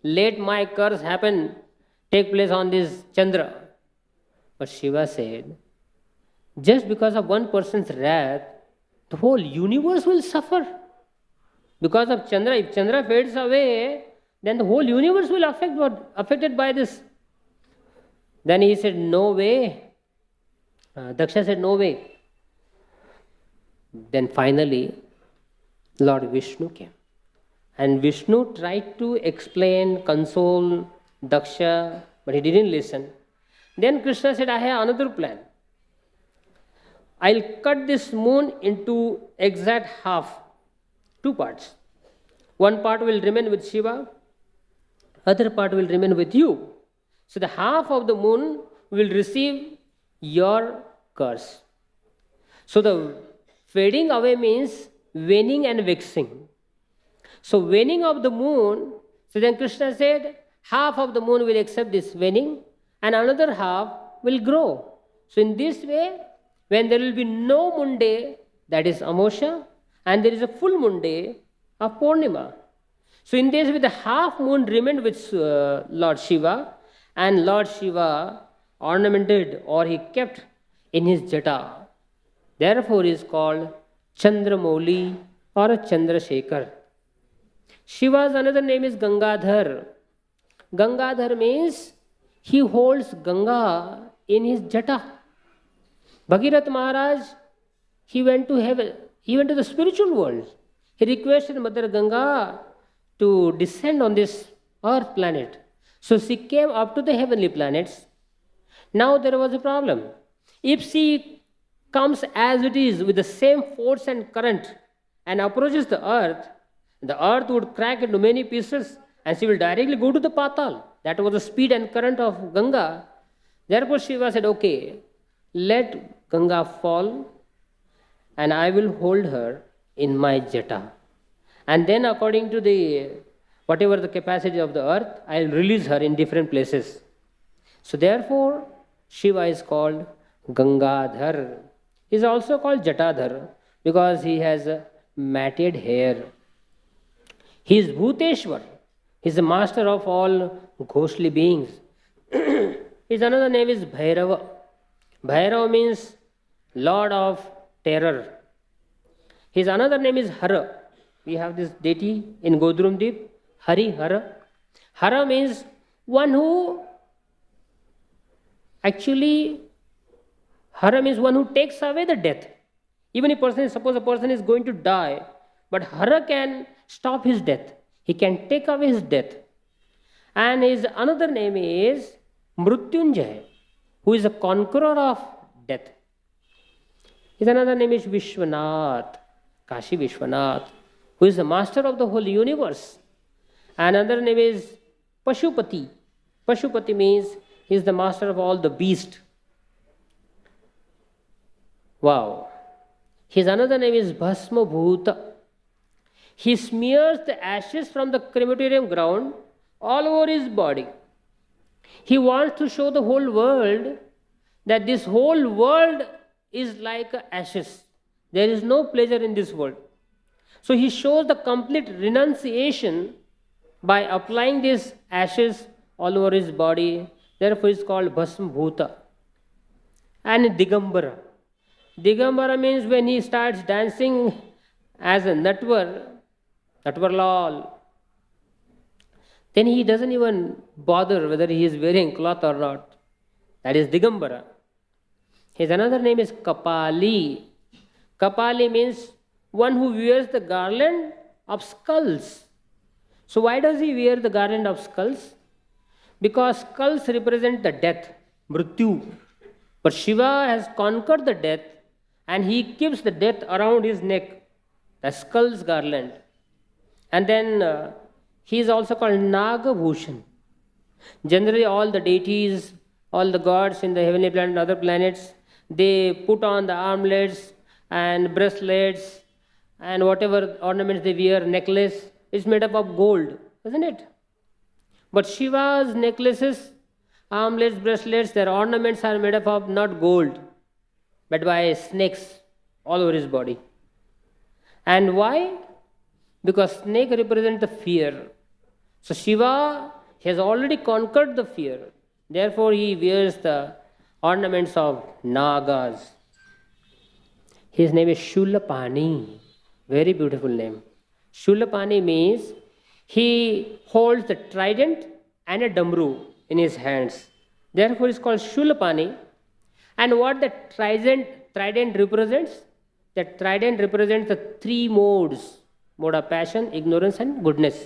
S1: Let my curse take place on this Chandra. But Shiva said, just because of one person's wrath, the whole universe will suffer. Because of Chandra, if Chandra fades away, then the whole universe will affected by this. Then he said, no way. Daksha said, no way. Then finally, Lord Vishnu came. And Vishnu tried to explain, console Daksha, but he didn't listen. Then Krishna said, I have another plan. I'll cut this moon into exact half, 2 parts. One part will remain with Shiva, other part will remain with you. So the half of the moon will receive your curse. So the fading away means waning and waxing. So waning of the moon, so then Krishna said, half of the moon will accept this waning and another half will grow. So in this way, when there will be no moon day, that is Amosha, and there is a full moon day of Purnima. So in this way, the half moon remained with Lord Shiva, and Lord Shiva ornamented or he kept in his jata. Therefore he is called Chandramouli or a Chandrasekhar. Shiva's another name is Gangadhar. Gangadhar means he holds Ganga in his jata. Bhagirath Maharaj, he went to heaven, he went to the spiritual world. He requested Mother Ganga to descend on this earth planet. So she came up to the heavenly planets. Now there was a problem. If she comes as it is with the same force and current and approaches the earth would crack into many pieces and she will directly go to the Patal. That was the speed and current of Ganga. Therefore Shiva said, okay, let Ganga fall and I will hold her in my jata. And then according to whatever the capacity of the earth, I will release her in different places. So therefore, Shiva is called Gangadhar. He is also called Jatadhar because he has matted hair. He is Bhuteshwar. He is the master of all ghostly beings. His another name is Bhairava. Bhairava means Lord of Terror. His another name is Hara. We have this deity in Godrum Deep, Hari Hara. Hara means one who Hara means one who takes away the death. Even if suppose a person is going to die, but Hara can stop his death. He can take away his death. And his another name is Mrutyunjay, who is a conqueror of death. His another name is Vishwanath, Kashi Vishwanath, who is the master of the whole universe. Another name is Pashupati. Pashupati means he is the master of all the beasts. Wow. His another name is Bhasma Bhuta. He smears the ashes from the crematorium ground all over his body. He wants to show the whole world that this whole world is like ashes. There is no pleasure in this world. So he shows the complete renunciation by applying these ashes all over his body. Therefore, he is called Bhasma Bhuta. And Digambara. Digambara means when he starts dancing as a Natwarlal, then he doesn't even bother whether he is wearing cloth or not. That is Digambara. His another name is Kapali. Kapali means one who wears the garland of skulls. So why does he wear the garland of skulls? Because skulls represent the death, Mrityu. But Shiva has conquered the death and he keeps the death around his neck, the skull's garland. And then he is also called Nagabhushan. Generally all the deities, all the gods in the heavenly planet and other planets, they put on the armlets and bracelets and whatever ornaments they wear, necklace, is made up of gold, isn't it? But Shiva's necklaces, armlets, bracelets, their ornaments are made up of not gold, but by snakes all over his body. And why? Because snake represents the fear. So Shiva has already conquered the fear. Therefore he wears the ornaments of Nagas. His name is Shulapani. Very beautiful name. Shulapani means he holds the trident and a damru in his hands. Therefore, it's called Shulapani. And what the trident represents? That trident represents the three modes: mode of passion, ignorance, and goodness.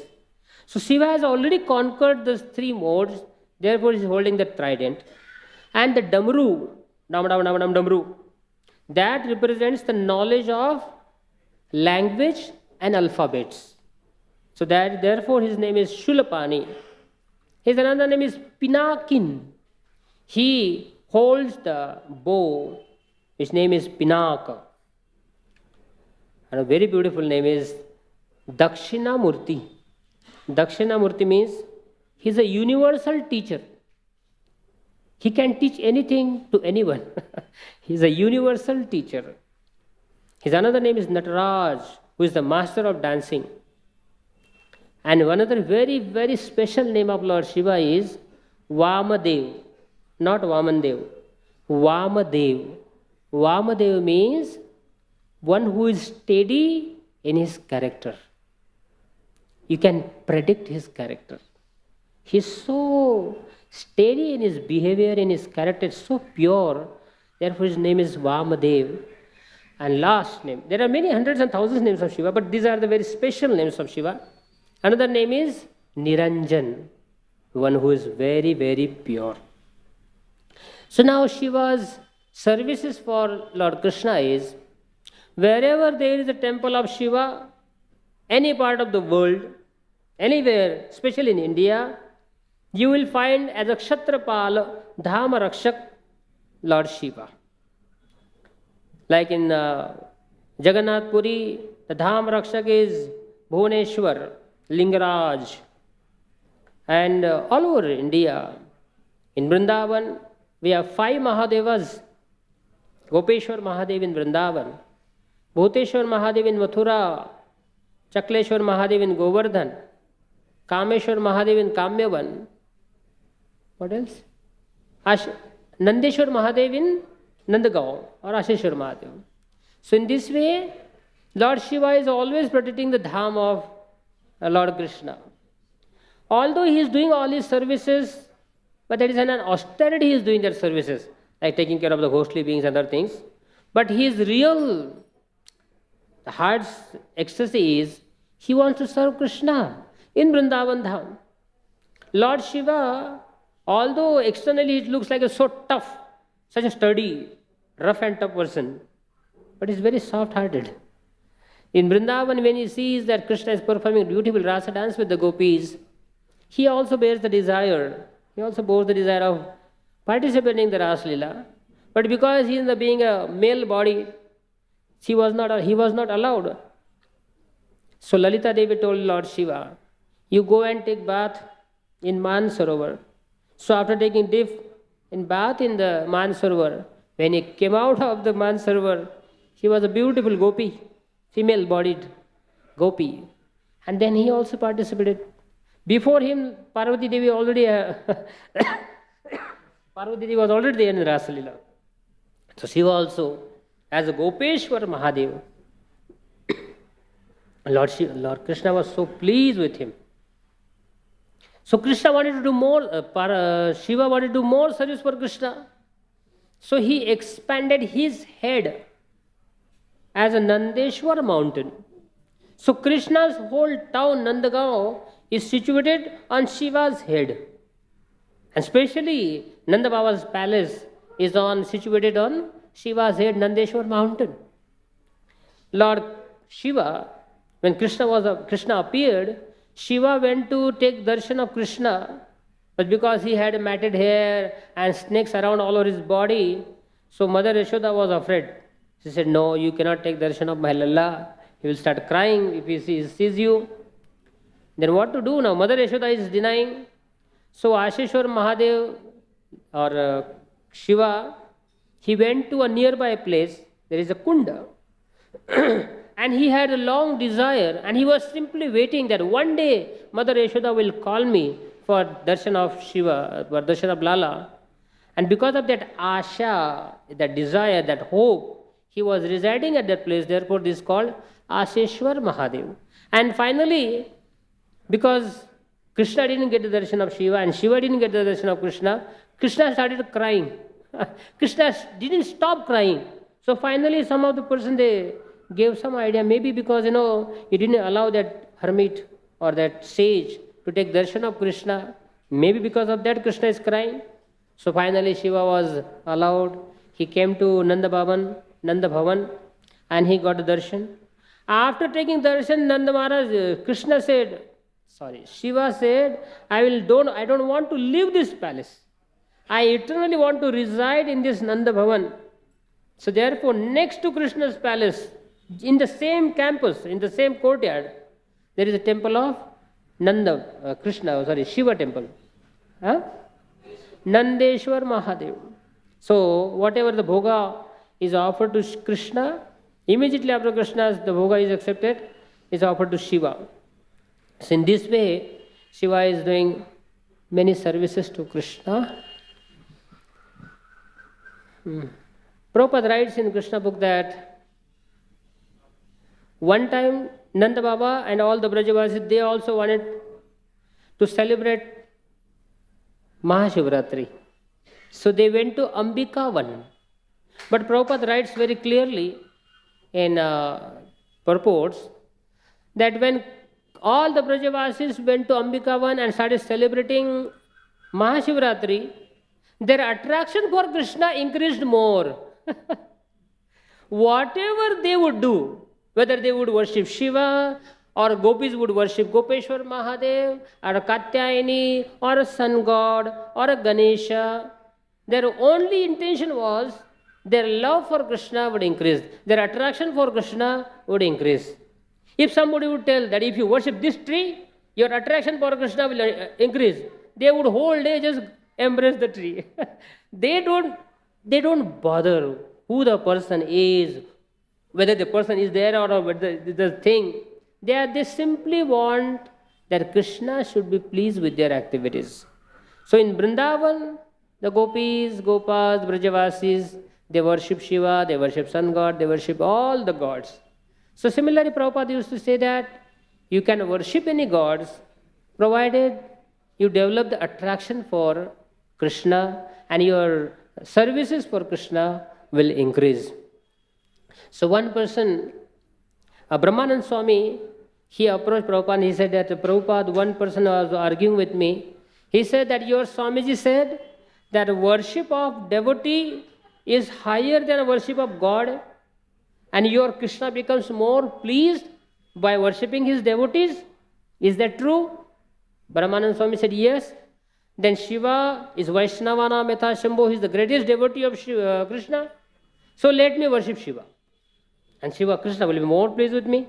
S1: So Shiva has already conquered those three modes. Therefore, he is holding the trident. And the damru, damru, that represents the knowledge of language and alphabets. So that therefore his name is Shulapani. His another name is Pinakin. He holds the bow. His name is Pinaka. And a very beautiful name is Dakshinamurti. Dakshinamurti means he is a universal teacher. He can teach anything to anyone. He is a universal teacher. His another name is Nataraj, who is the master of dancing. And one other very, very special name of Lord Shiva is Vamadev, not Vamandev. Vamadev. Vamadev means one who is steady in his character. You can predict his character. He is so steady in his behavior, in his character, so pure. Therefore his name is Vamadev. And last name, there are many hundreds and thousands of names of Shiva, but these are the very special names of Shiva. Another name is Niranjan, one who is very, very pure. So now Shiva's services for Lord Krishna is, wherever there is a temple of Shiva, any part of the world, anywhere, especially in India, you will find as a Kshatrapal, Dhama Rakshak, Lord Shiva. Like in Jagannath Puri, the Dham Rakshak is Bhuvaneshwar, Lingaraj. And all over India, in Vrindavan, we have 5 Mahadevas. Gopeshwar Mahadev in Vrindavan, Bhuteshwar Mahadev in Mathura, Chakleshwar Mahadev in Govardhan, Kameshwar Mahadev in Kamyavan. What else? Nandeshwar Mahadev in Nandagaon or Asheshwar Mahadev. So in this way, Lord Shiva is always protecting the dham of Lord Krishna. Although he is doing all his services, but that is an austerity he is doing their services, like taking care of the ghostly beings and other things. But his real, the heart's ecstasy is, he wants to serve Krishna in Vrindavan Dham. Lord Shiva, although externally it looks like a so tough, such a sturdy, rough and tough person, but he's very soft-hearted. In Vrindavan, when he sees that Krishna is performing beautiful rasa dance with the gopis, he also bears the desire. He also bore the desire of participating in the Rasa Leela. But because he is being a male body, he was not allowed. So Lalita Devi told Lord Shiva, you go and take bath in Mansarovar. So after taking dip in bath in the Mansarovar, when he came out of the Mansarovar, he was a beautiful gopi, female bodied gopi. And then he also participated. Before him, Parvati Devi already Parvati Devi was already there in the Rasa Leela. So Shiva also, as a Gopeshwar Mahadev, Lord Krishna was so pleased with him. So Krishna wanted to do more, Shiva wanted to do more service for Krishna. So he expanded his head as a Nandeshwar mountain. So Krishna's whole town, Nandagaon, is situated on Shiva's head. And especially Nanda Baba's palace is situated on Shiva's head, Nandeshwar mountain. Lord Shiva, when Krishna appeared, Shiva went to take darshan of Krishna, but because he had matted hair and snakes around all over his body, so Mother Yashoda was afraid. She said, no, you cannot take darshan of my Lalla. He will start crying if he sees you. Then what to do now? Mother Yashoda is denying. So Asheshwar Mahadev or Shiva, he went to a nearby place. There is a kunda. And he had a long desire, and he was simply waiting that one day Mother Yashoda will call me for darshan of Shiva, for darshan of Lala. And because of that asha, that desire, that hope, he was residing at that place. Therefore, this is called Asheshwar Mahadev. And finally, because Krishna didn't get the darshan of Shiva and Shiva didn't get the darshan of Krishna, Krishna started crying. Krishna didn't stop crying. So finally, some of the person, they gave some idea, maybe because, he didn't allow that hermit or that sage to take darshan of Krishna. Maybe because of that, Krishna is crying. So finally, Shiva was allowed. He came to Nanda Bhavan, and he got the darshan. After taking darshan, Nanda Maharaj, Shiva said, I don't want to leave this palace. I eternally want to reside in this Nanda Bhavan. So therefore, next to Krishna's palace, in the same campus, in the same courtyard, there is a temple of Shiva temple. Nandeshwar Mahadev. So whatever the bhoga is offered to Krishna, immediately after Krishna's, the bhoga is accepted, is offered to Shiva. So in this way, Shiva is doing many services to Krishna. Prabhupada writes in Krishna book that one time Nanda Baba and all the Brajavasis, they also wanted to celebrate Mahashivratri. So they went to Ambikavan. But Prabhupada writes very clearly in purports that when all the Brajavasis went to Ambikavan and started celebrating Mahashivratri, their attraction for Krishna increased more. Whatever they would do, whether they would worship Shiva or gopis would worship Gopeshwar Mahadev or a Katyayani or a sun god or a Ganesha, their only intention was their love for Krishna would increase, their attraction for Krishna would increase. If somebody would tell that if you worship this tree, your attraction for Krishna will increase, they would whole day just embrace the tree. They don't bother who the person is, whether the person is there or whether the thing. They simply want that Krishna should be pleased with their activities. So in Vrindavan, the gopis, gopas, brajavasis, they worship Shiva, they worship sun god, they worship all the gods. So similarly, Prabhupada used to say that you can worship any gods provided you develop the attraction for Krishna and your services for Krishna will increase. So one person, Brahmanand Swami, he approached Prabhupada and he said that, Prabhupada, one person was arguing with me. He said that your Swamiji said that worship of devotee is higher than worship of God. and your Krishna becomes more pleased by worshipping his devotees. Is that true? Brahmananda Swami said, yes. Then Shiva is Vaishnavana Metha Shambho, he is the greatest devotee of Krishna. So let me worship Shiva. And Krishna will be more pleased with me.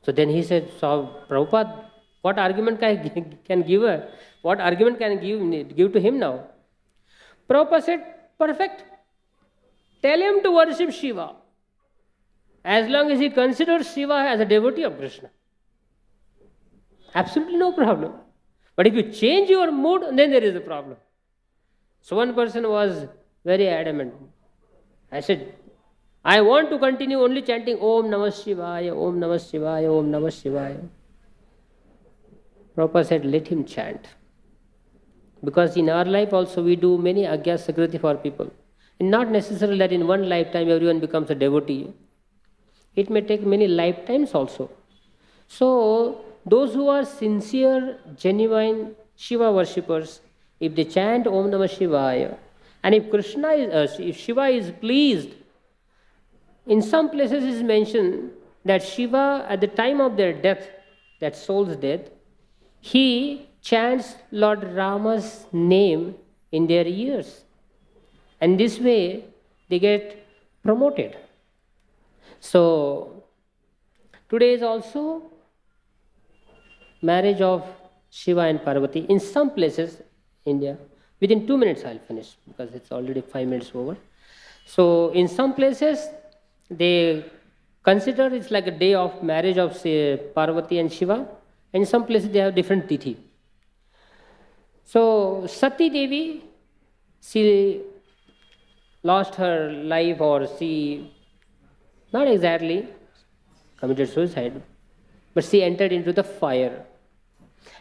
S1: So then he said, so Prabhupada, what argument can give her? What argument can I give to him now? Prabhupada said, perfect. Tell him to worship Shiva, as long as he considers Shiva as a devotee of Krishna. Absolutely no problem. But if you change your mood, then there is a problem. So one person was very adamant. I said, I want to continue only chanting Om Namah Shivaya, Om Namah Shivaya, Om Namah Shivaya. Prabhupada said, let him chant. Because in our life also we do many Agya Sakriti for people. And not necessarily that in one lifetime everyone becomes a devotee. It may take many lifetimes also. So, those who are sincere, genuine Shiva worshippers, if they chant Om Namah Shivaya, and if Shiva is pleased, in some places it is mentioned that Shiva at the time of their death, that soul's death, he chants Lord Rama's name in their ears. And this way they get promoted. So, today is also marriage of Shiva and Parvati. In some places, India, within 2 minutes I'll finish because it's already 5 minutes over. So, in some places, they consider it's like a day of marriage of, say, Parvati and Shiva. In some places, they have different tithi. So, Sati Devi, she lost her life, or she, not exactly committed suicide, but she entered into the fire.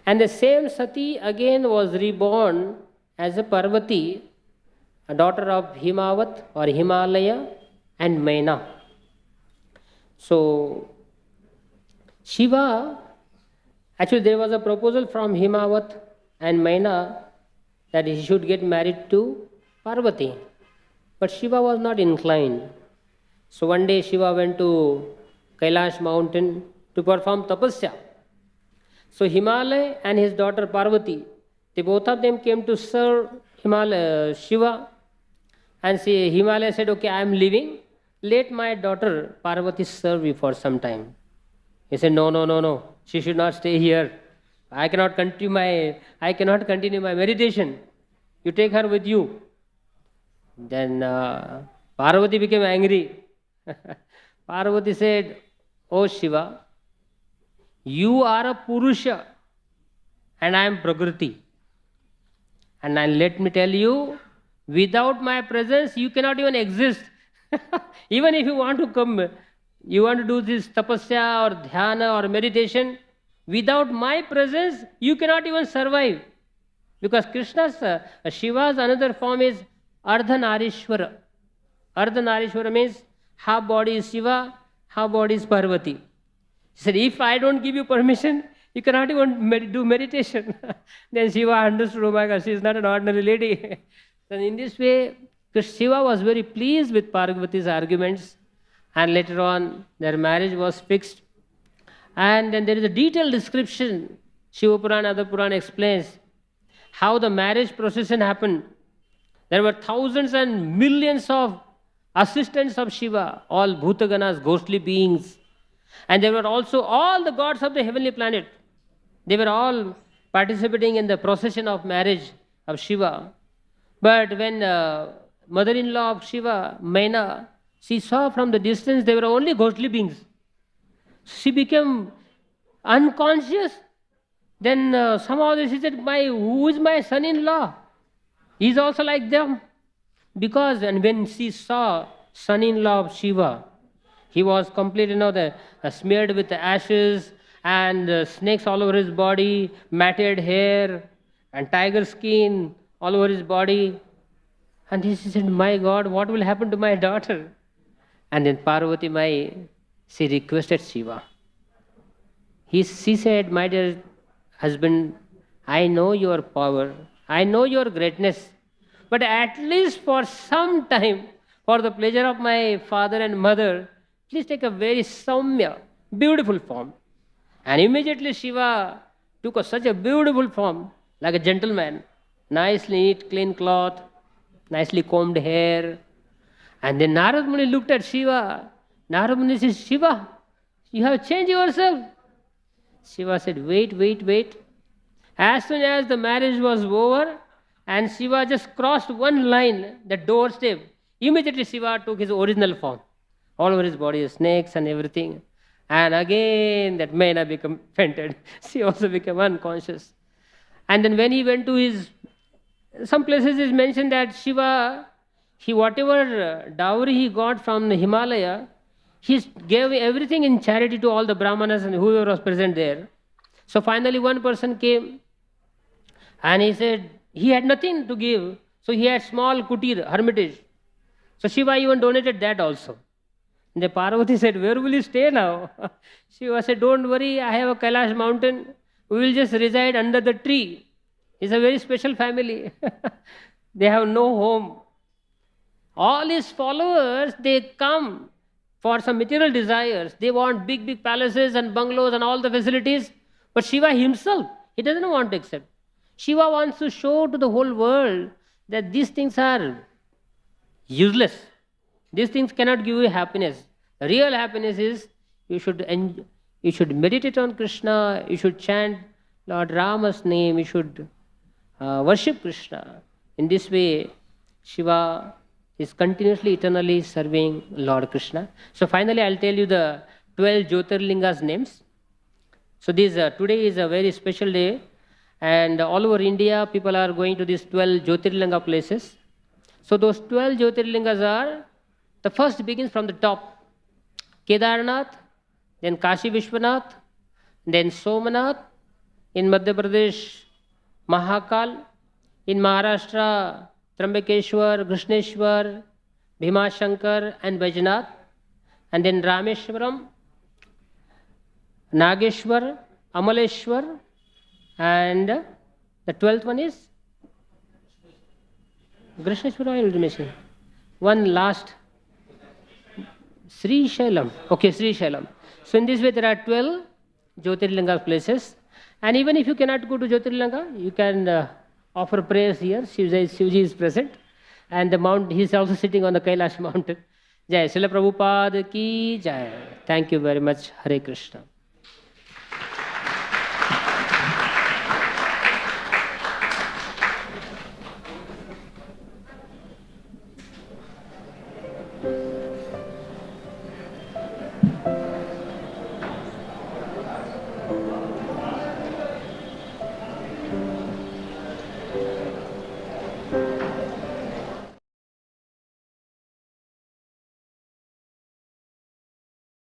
S1: And the same Sati again was reborn as a Parvati, a daughter of Himavat or Himalaya and Maina. So, Shiva, actually there was a proposal from Himavat and Maina that he should get married to Parvati. But Shiva was not inclined. So one day Shiva went to Kailash mountain to perform tapasya. So Himalaya and his daughter Parvati, they both of them came to serve Shiva. And Himalaya said, okay, I am leaving. Let my daughter Parvati serve you for some time. He said, no. She should not stay here. I cannot continue my meditation. You take her with you. Then Parvati became angry. Parvati said, oh Shiva, you are a Purusha and I am Prakriti. And let me tell you, without my presence, you cannot even exist. Even if you want to come, you want to do this tapasya or dhyana or meditation, without my presence, you cannot even survive. Because Shiva's another form is Ardhanarishwara. Ardhanarishwara means half body is Shiva, half body is Parvati. He said, if I don't give you permission, you cannot even do meditation. Then Shiva understood, oh my God, she is not an ordinary lady. So in this way, Shiva was very pleased with Parvati's arguments, and later on their marriage was fixed. And then there is a detailed description. Shiva Purana, Ada Purana explains how the marriage procession happened. There were thousands and millions of assistants of Shiva, all Bhutaganas, ghostly beings. And there were also all the gods of the heavenly planet. They were all participating in the procession of marriage of Shiva. But when mother-in-law of Shiva, Maina, she saw from the distance they were only ghostly beings. She became unconscious. Then somehow she said, who is my son-in-law? He is also like them. Because and when she saw son-in-law of Shiva, he was completely smeared with ashes and snakes all over his body, matted hair and tiger skin all over his body. And she said, my God, what will happen to my daughter? And then Parvati Mai, she requested Shiva. She said, my dear husband, I know your power, I know your greatness, but at least for some time, For the pleasure of my father and mother, please take a very Saumya, beautiful form. And immediately Shiva took such a beautiful form, like a gentleman, nicely neat, clean cloth, nicely combed hair. And then Narad Muni looked at Shiva. Narad Muni says, Shiva, you have changed yourself. Shiva said, wait, wait, wait. As soon as the marriage was over, and Shiva just crossed one line, the doorstep, immediately Shiva took his original form. All over his body, snakes and everything. And again that Maina became fainted. She also became unconscious. And then when he went to his, some places is mentioned that Shiva, he whatever dowry he got from the Himalaya, he gave everything in charity to all the Brahmanas and whoever was present there. So finally one person came and he said he had nothing to give. So he had small kutir, hermitage. So Shiva even donated that also. And the Parvati said, where will you stay now? Shiva said, don't worry, I have a Kailash mountain. We will just reside under the tree. It's a very special family. They have no home. All his followers, they come for some material desires. They want big, big palaces and bungalows and all the facilities. But Shiva himself, he doesn't want to accept. Shiva wants to show to the whole world that these things are useless. These things cannot give you happiness. The real happiness is you should meditate on Krishna, you should chant Lord Rama's name, you should worship Krishna. In this way, Shiva is continuously, eternally serving Lord Krishna. So finally, I'll tell you the 12 Jyotirlingas names. So today is a very special day, and all over India, people are going to these 12 Jyotirlinga places. So those 12 Jyotirlingas are, the first begins from the top. Kedarnath, then Kashi Vishwanath, then Somanath, in Madhya Pradesh, Mahakal, in Maharashtra, Trambakeshwar, Krishneshwar, Bhimashankar and Bajnath, and then Rameshwaram, Nageshwar, Amaleshwar, and the 12th one is Krishneshwar, I will mention. One last, Sri Shailam. Okay, Sri Shailam. So in this way there are 12 Jyotirlinga places. And even if you cannot go to Jyotirlinga, you can offer prayers here. Shivji is present. And the mount, he is also sitting on the Kailash mountain. Jai Srila Prabhupada ki Jai. Thank you very much. Hare Krishna.